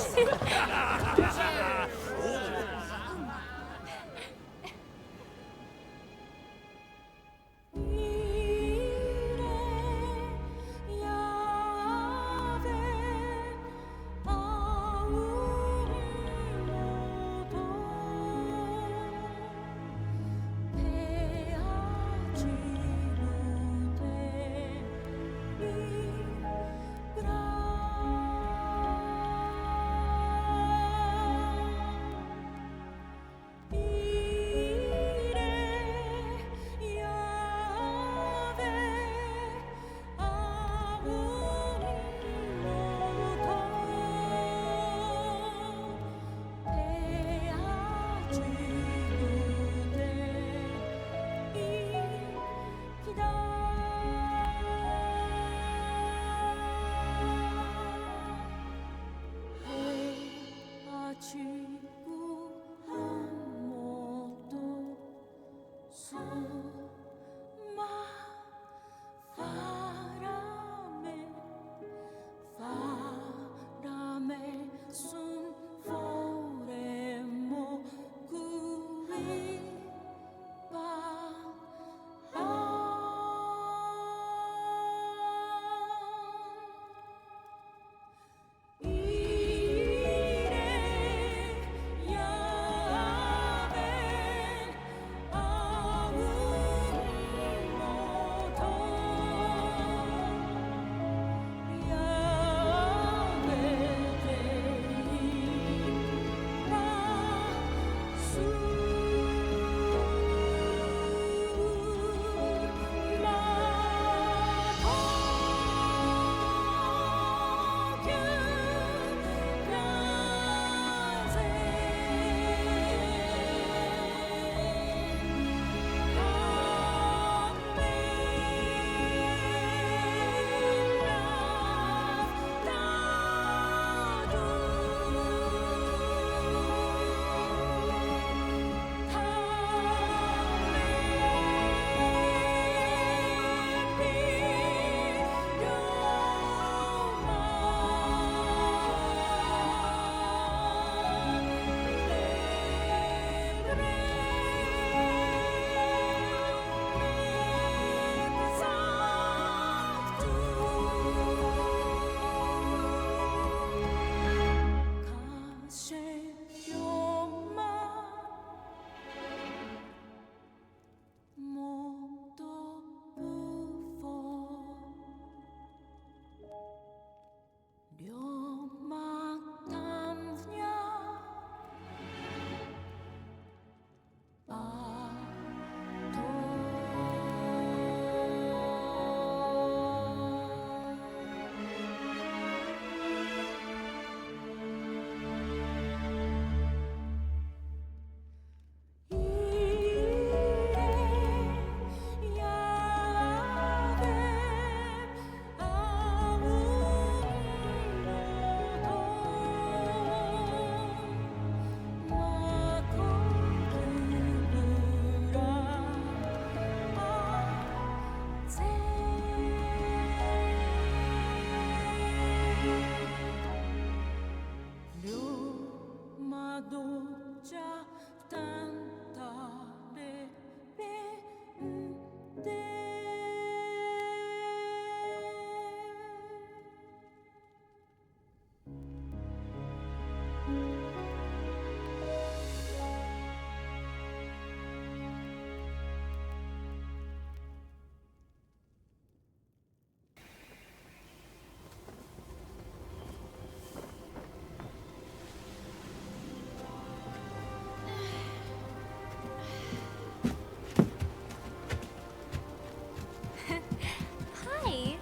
Hi.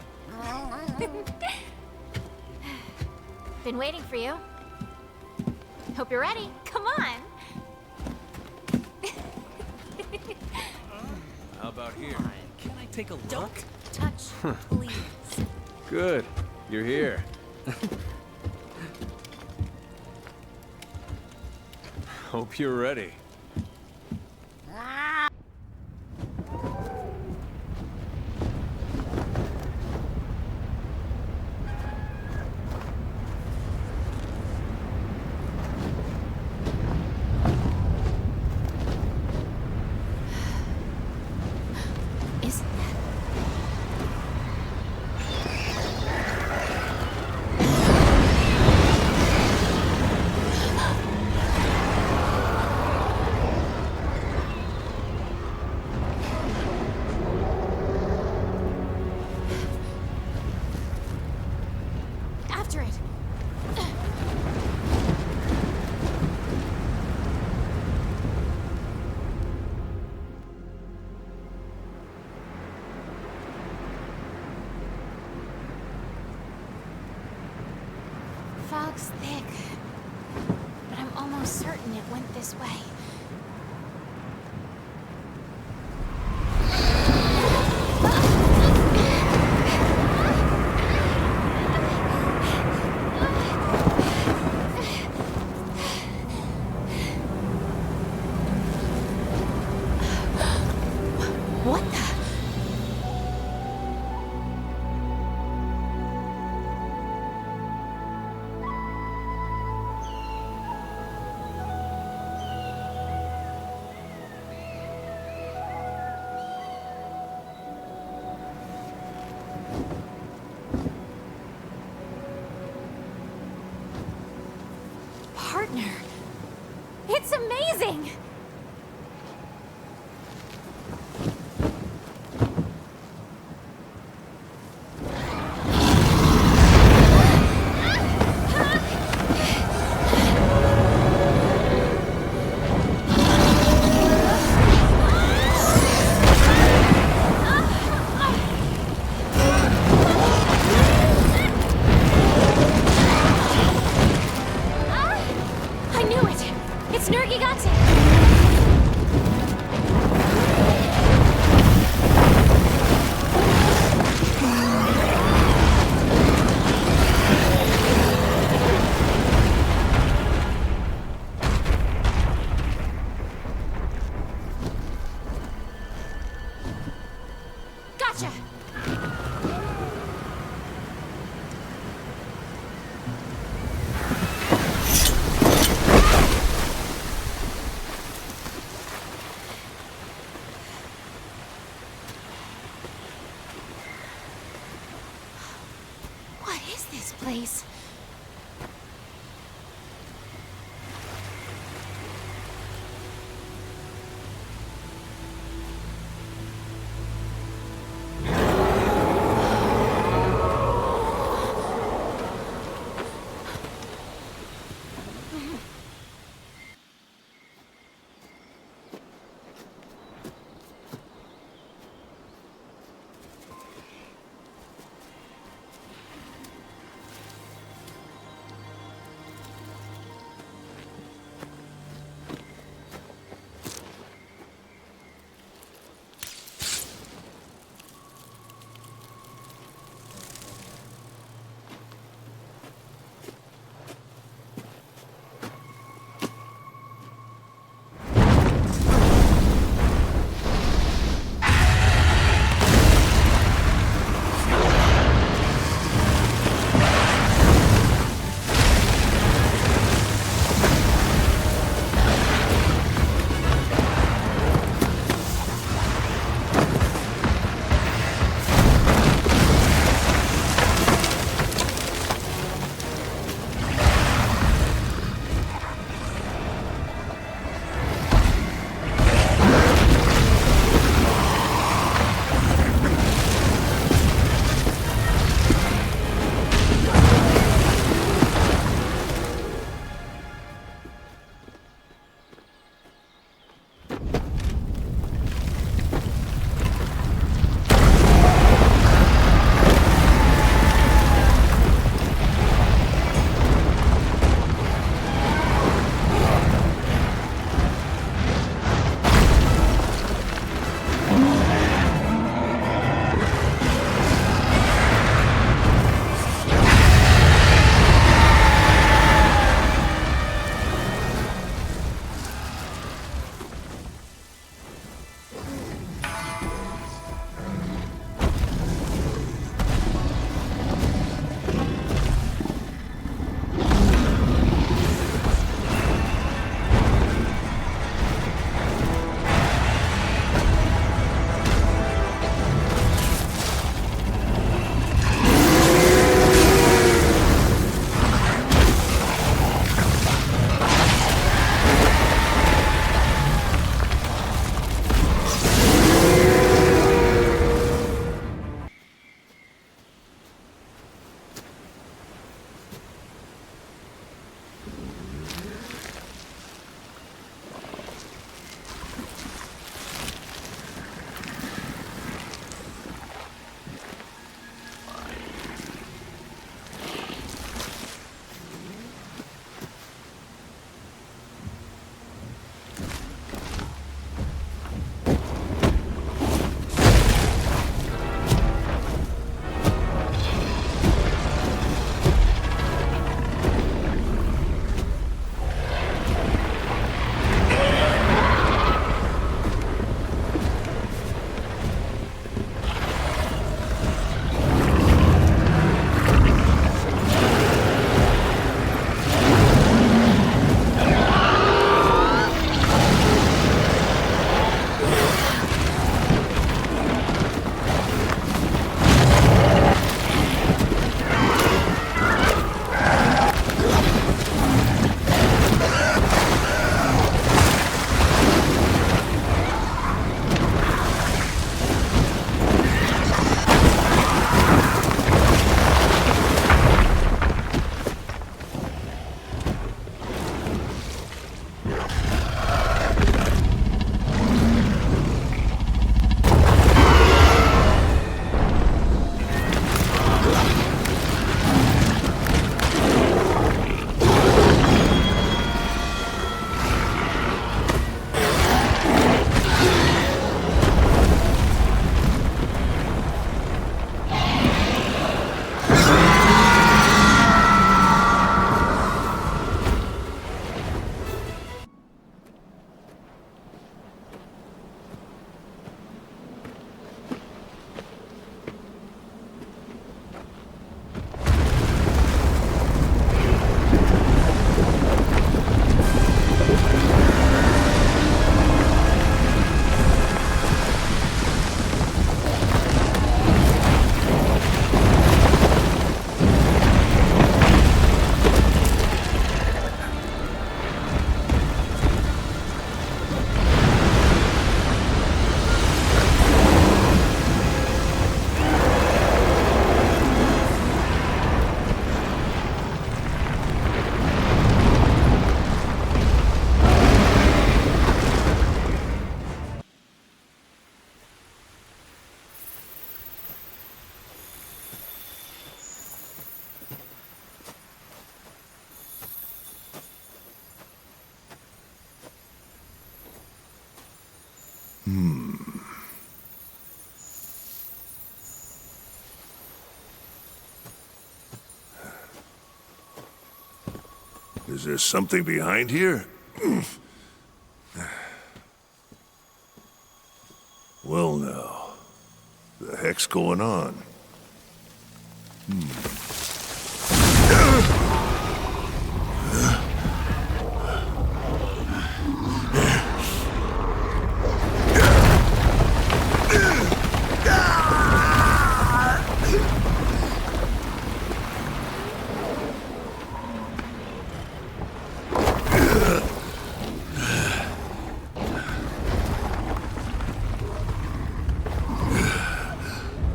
Been waiting for you. Hope you're ready. Come on. How about here? Can I take a look? Don't touch, please. Good. You're here. Hope you're ready. Isn't that... After it. Fog's thick, but I'm almost certain it went this way. What the? Partner. It's amazing! I knew it! It's Nergigante! Gotcha! Is there something behind here? Well now, the heck's going on?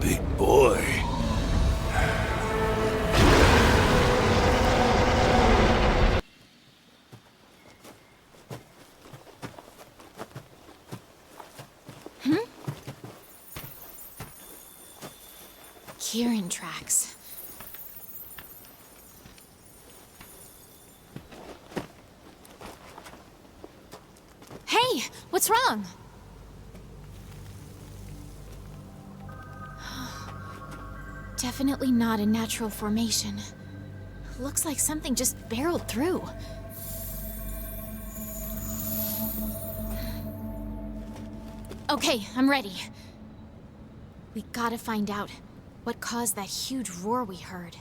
Big boy. Kieran tracks. Hey, what's wrong? Definitely not a natural formation. Looks like something just barreled through. Okay, I'm ready. We gotta find out what caused that huge roar we heard.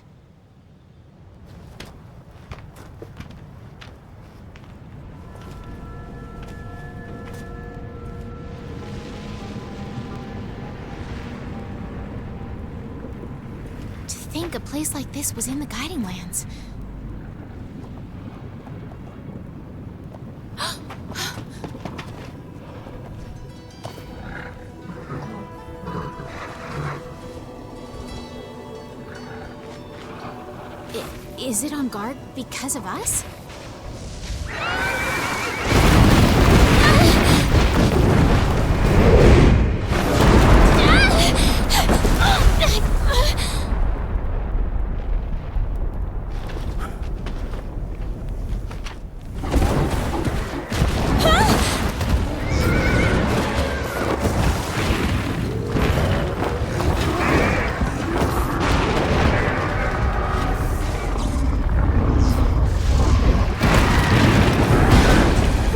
To think a place like this was in the Guiding Lands. Is it on guard because of us?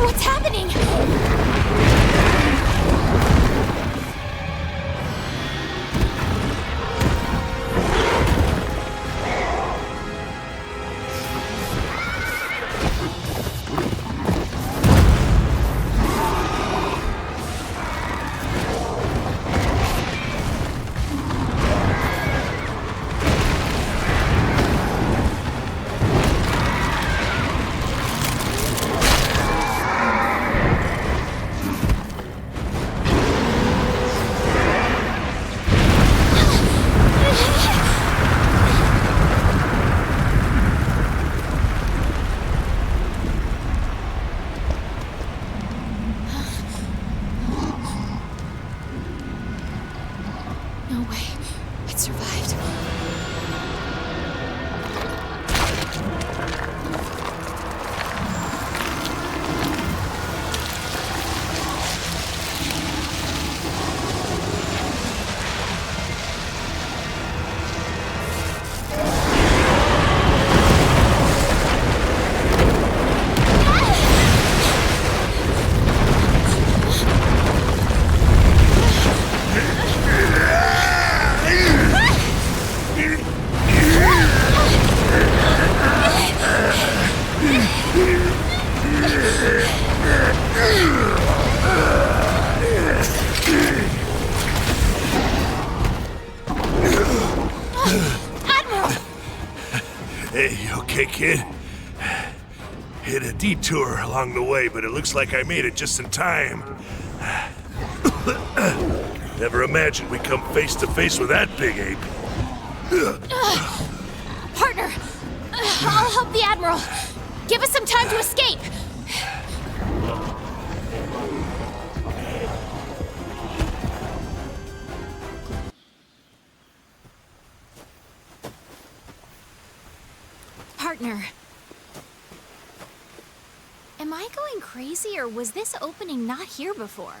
What's happening? No way. It survived. Hey, you okay, kid? Hit a detour along the way, but it looks like I made it just in time. Never imagined we'd come face to face with that big ape. Partner, I'll help the Admiral. Give us some time to escape. Partner. Am I going crazy, or was this opening not here before?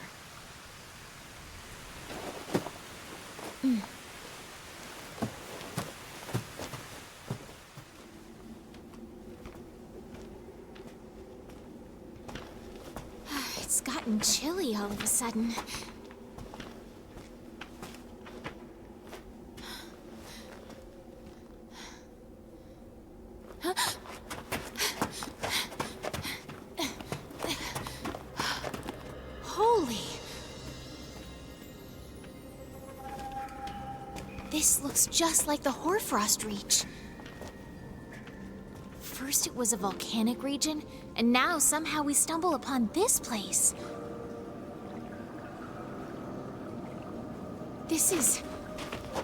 It's gotten chilly all of a sudden. Holy! This looks just like the Hoarfrost Reach. First it was a volcanic region, and now somehow we stumble upon this place. This is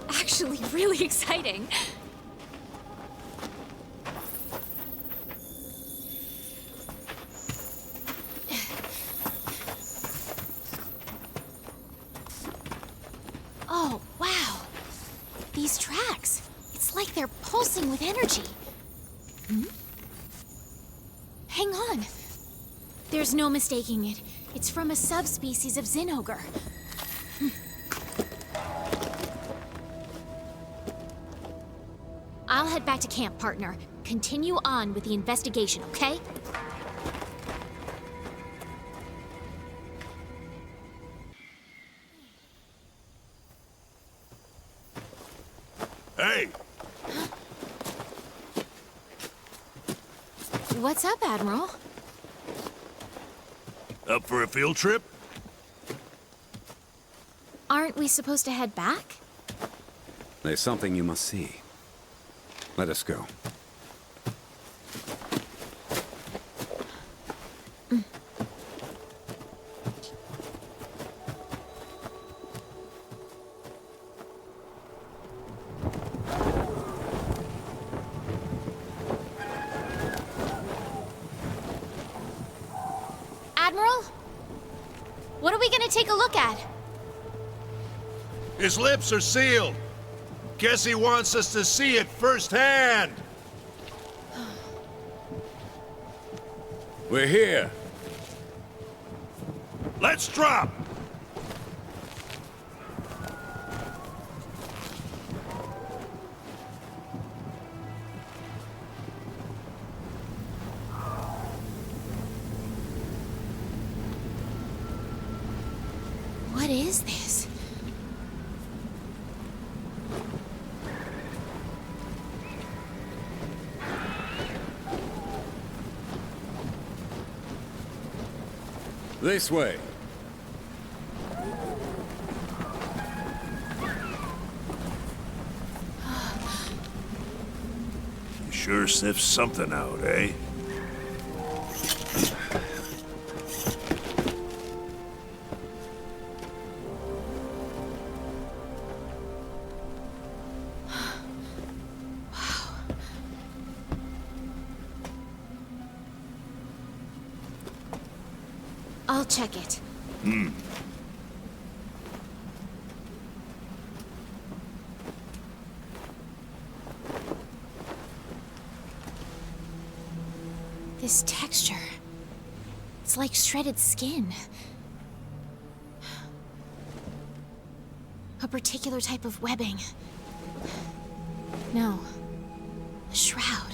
actually really exciting. Oh, wow. These tracks. It's like they're pulsing with energy. Hang on. There's no mistaking it. It's from a subspecies of Zinogre. I'll head back to camp, partner. Continue on with the investigation, okay? Hey! What's up, Admiral? Up for a field trip? Aren't we supposed to head back? There's something you must see. Let us go. Admiral? What are we gonna take a look at? His lips are sealed. Guess he wants us to see it firsthand. We're here. Let's drop! What is this? This way. You sure sniffed something out, eh? I'll check it. This texture. It's like shredded skin. A particular type of webbing. No. A shroud.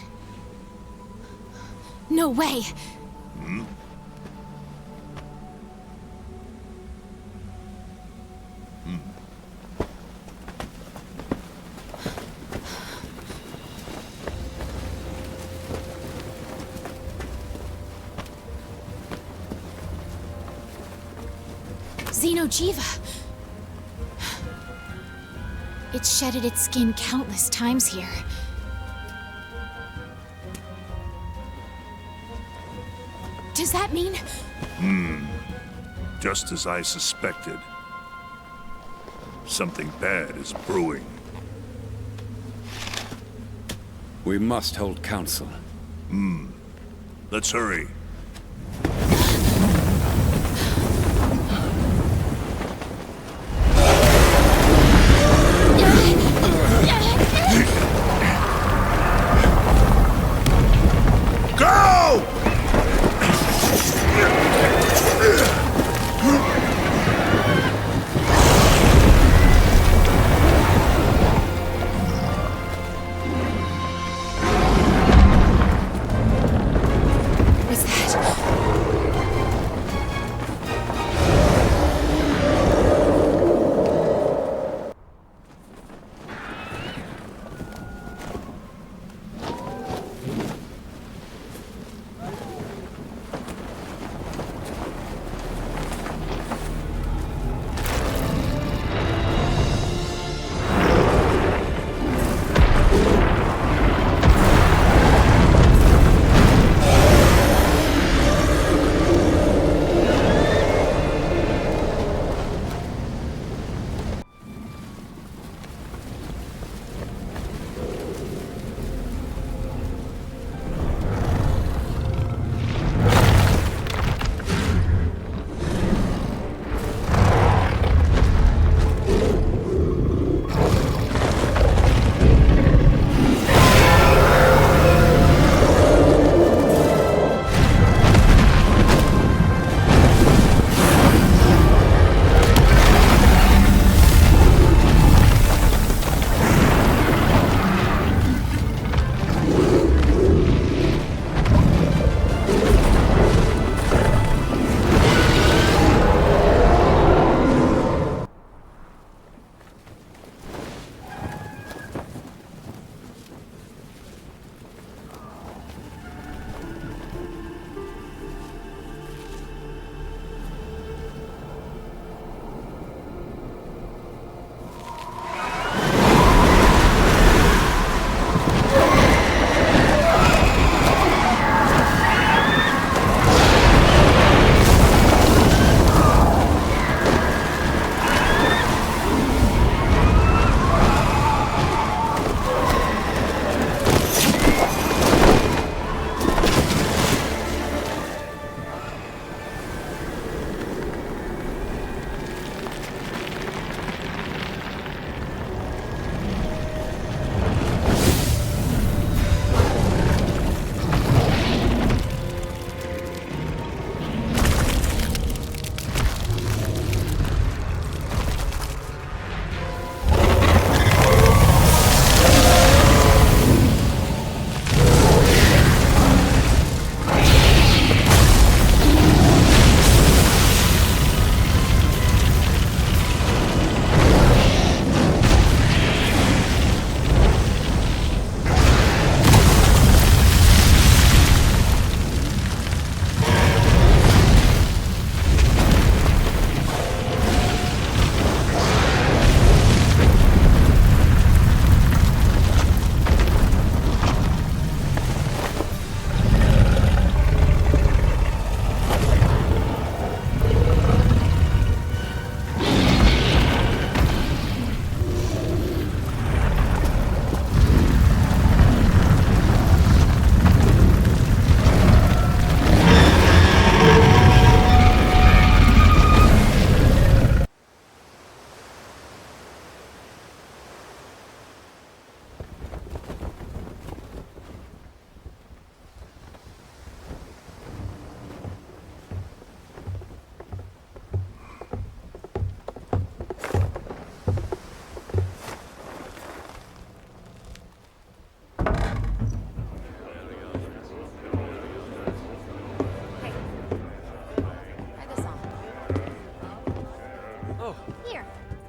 No way! Xenojiva. It's shedded its skin countless times here. Does that mean? Just as I suspected. Something bad is brewing. We must hold council. Let's hurry. Go!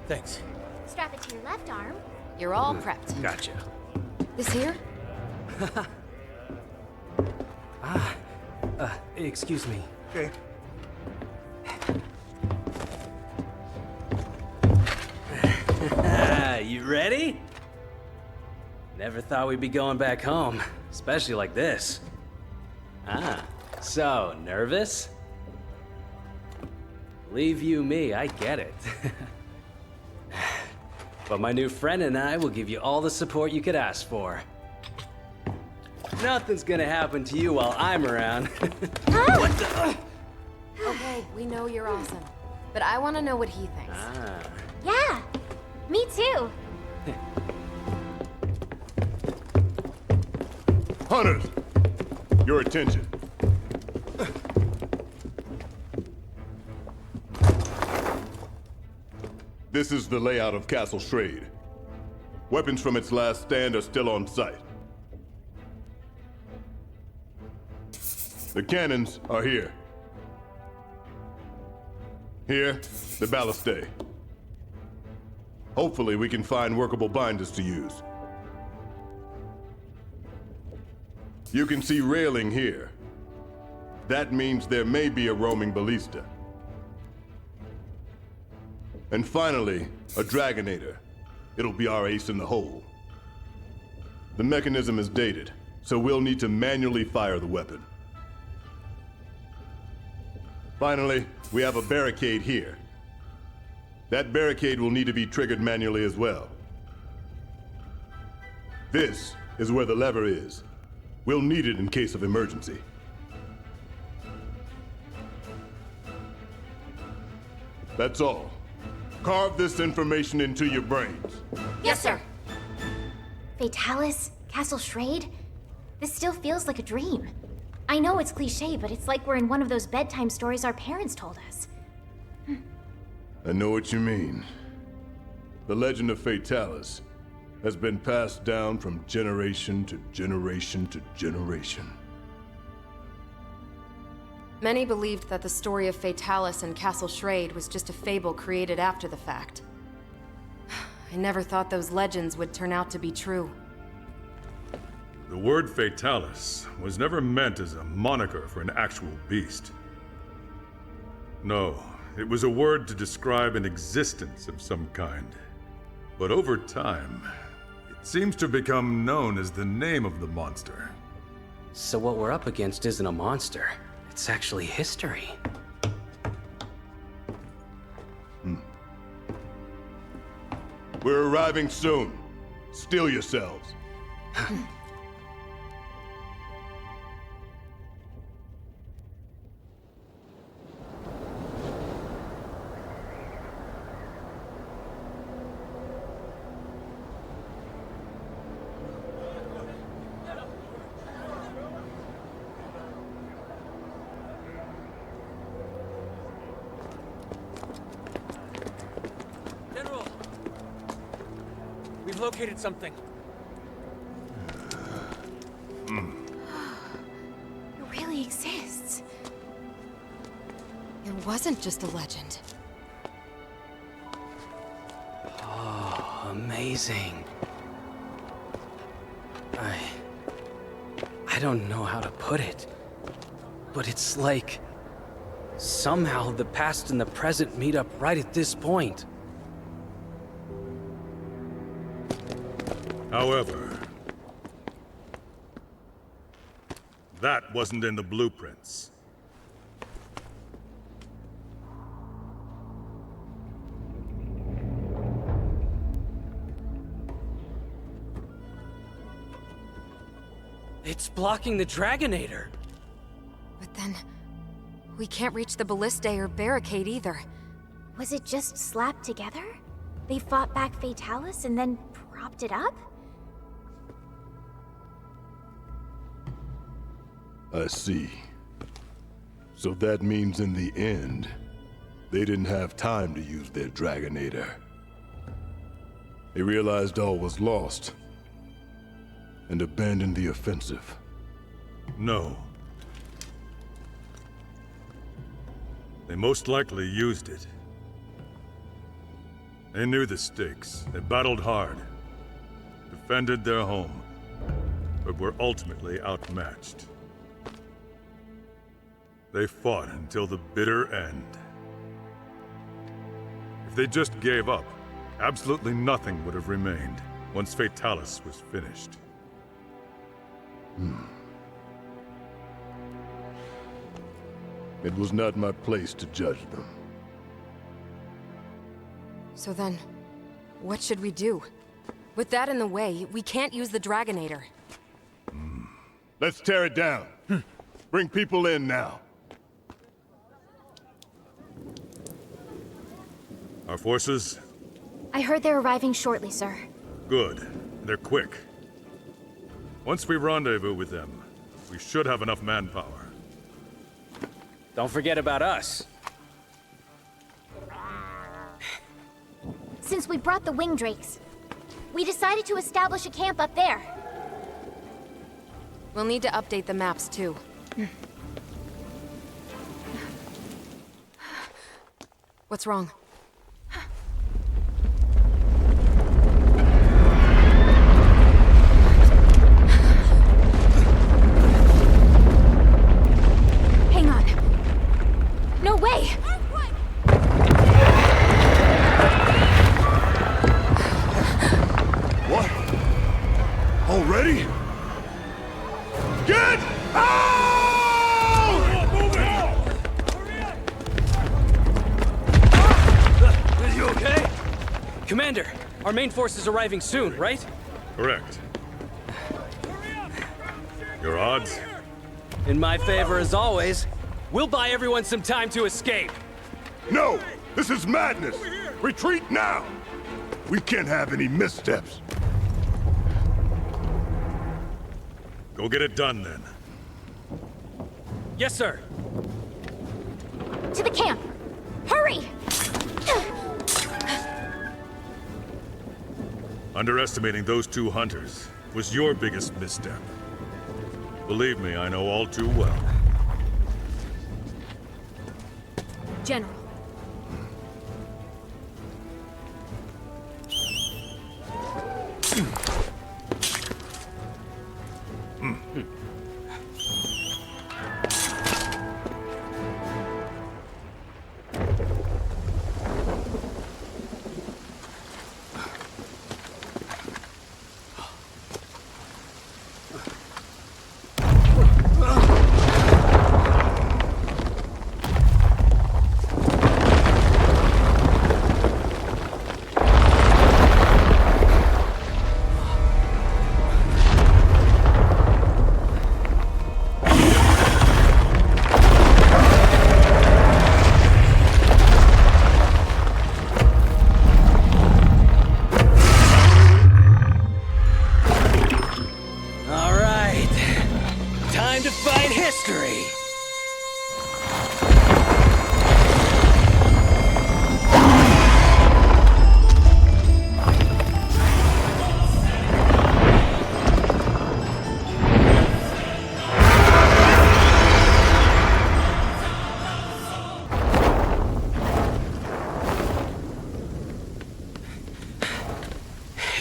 Thanks. Strap it to your left arm. You're all prepped. Gotcha. This here? Excuse me. Okay. You ready? Never thought we'd be going back home, especially like this. So, nervous? Believe you me, I get it. But my new friend and I will give you all the support you could ask for. Nothing's gonna happen to you while I'm around. What the? Okay, we know you're awesome. But I want to know what he thinks. Yeah, me too. Hunters! Your attention. This is the layout of Castle Schrade. Weapons from its last stand are still on site. The cannons are here. Here, the ballistae. Hopefully we can find workable binders to use. You can see railing here. That means there may be a roaming ballista. And finally, a Dragonator. It'll be our ace in the hole. The mechanism is dated, so we'll need to manually fire the weapon. Finally, we have a barricade here. That barricade will need to be triggered manually as well. This is where the lever is. We'll need it in case of emergency. That's all. Carve this information into your brains. Yes, sir. Fatalis, Castle Schrade? This still feels like a dream. I know it's cliche, but it's like we're in one of those bedtime stories our parents told us. I know what you mean. The legend of Fatalis has been passed down from generation to generation to generation. Many believed that the story of Fatalis and Castle Schrade was just a fable created after the fact. I never thought those legends would turn out to be true. The word Fatalis was never meant as a moniker for an actual beast. No, it was a word to describe an existence of some kind. But over time, it seems to become known as the name of the monster. So what we're up against isn't a monster. It's actually history. We're arriving soon. Steel yourselves. General! We've located something. It really exists. It wasn't just a legend. Oh, amazing. I don't know how to put it, but it's like somehow the past and the present meet up right at this point. However, that wasn't in the blueprints. It's blocking the Dragonator. But then, we can't reach the ballistae or barricade either. Was it just slapped together? They fought back Fatalis and then propped it up? I see. So that means in the end, they didn't have time to use their Dragonator. They realized all was lost and abandoned the offensive. No. They most likely used it. They knew the stakes. They battled hard, defended their home, but were ultimately outmatched. They fought until the bitter end. If they just gave up, absolutely nothing would have remained once Fatalis was finished. It was not my place to judge them. So then, what should we do? With that in the way, we can't use the Dragonator. Let's tear it down. Bring people in now. Our forces? I heard they're arriving shortly, sir. Good. They're quick. Once we rendezvous with them, we should have enough manpower. Don't forget about us. Since we brought the wing drakes, we decided to establish a camp up there. We'll need to update the maps, too. What's wrong? Hang on. No way! What? Already? Get out! Move it on! Are you okay? Commander, our main force is arriving soon, right? Correct. Your odds? In my favor as always. We'll buy everyone some time to escape. No! This is madness! Retreat now! We can't have any missteps. Go get it done, then. Yes, sir. To the camp! Hurry! Underestimating those two hunters was your biggest misstep. Believe me, I know all too well. General.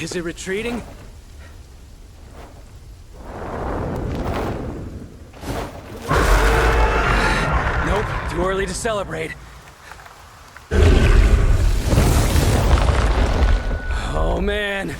Is it retreating? Nope, too early to celebrate. Oh, man.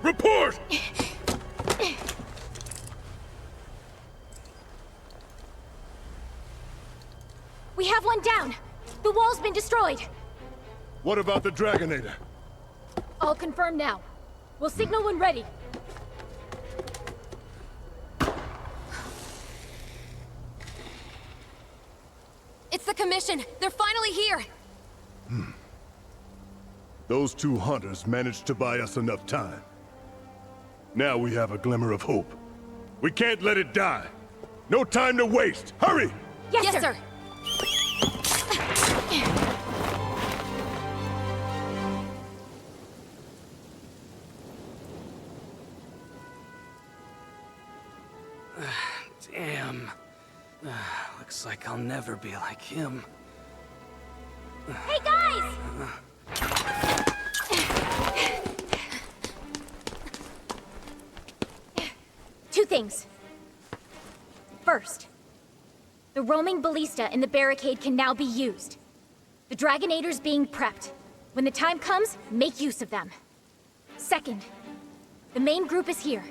Report! one down. The wall's been destroyed. What about the Dragonator? I'll confirm now. We'll signal when ready. It's the Commission! They're finally here! Those 2 hunters managed to buy us enough time. Now we have a glimmer of hope. We can't let it die. No time to waste. Hurry! Yes, sir! Damn. Looks like I'll never be like him. Hey, guys! Two things. First, the roaming ballista in the barricade can now be used. The Dragonator's being prepped. When the time comes, make use of them. Second, the main group is here.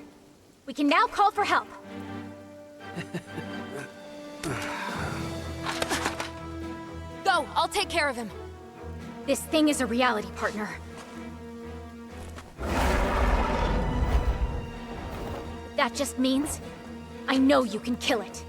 We can now call for help. Go! I'll take care of him. This thing is a reality, partner. That just means I know you can kill it.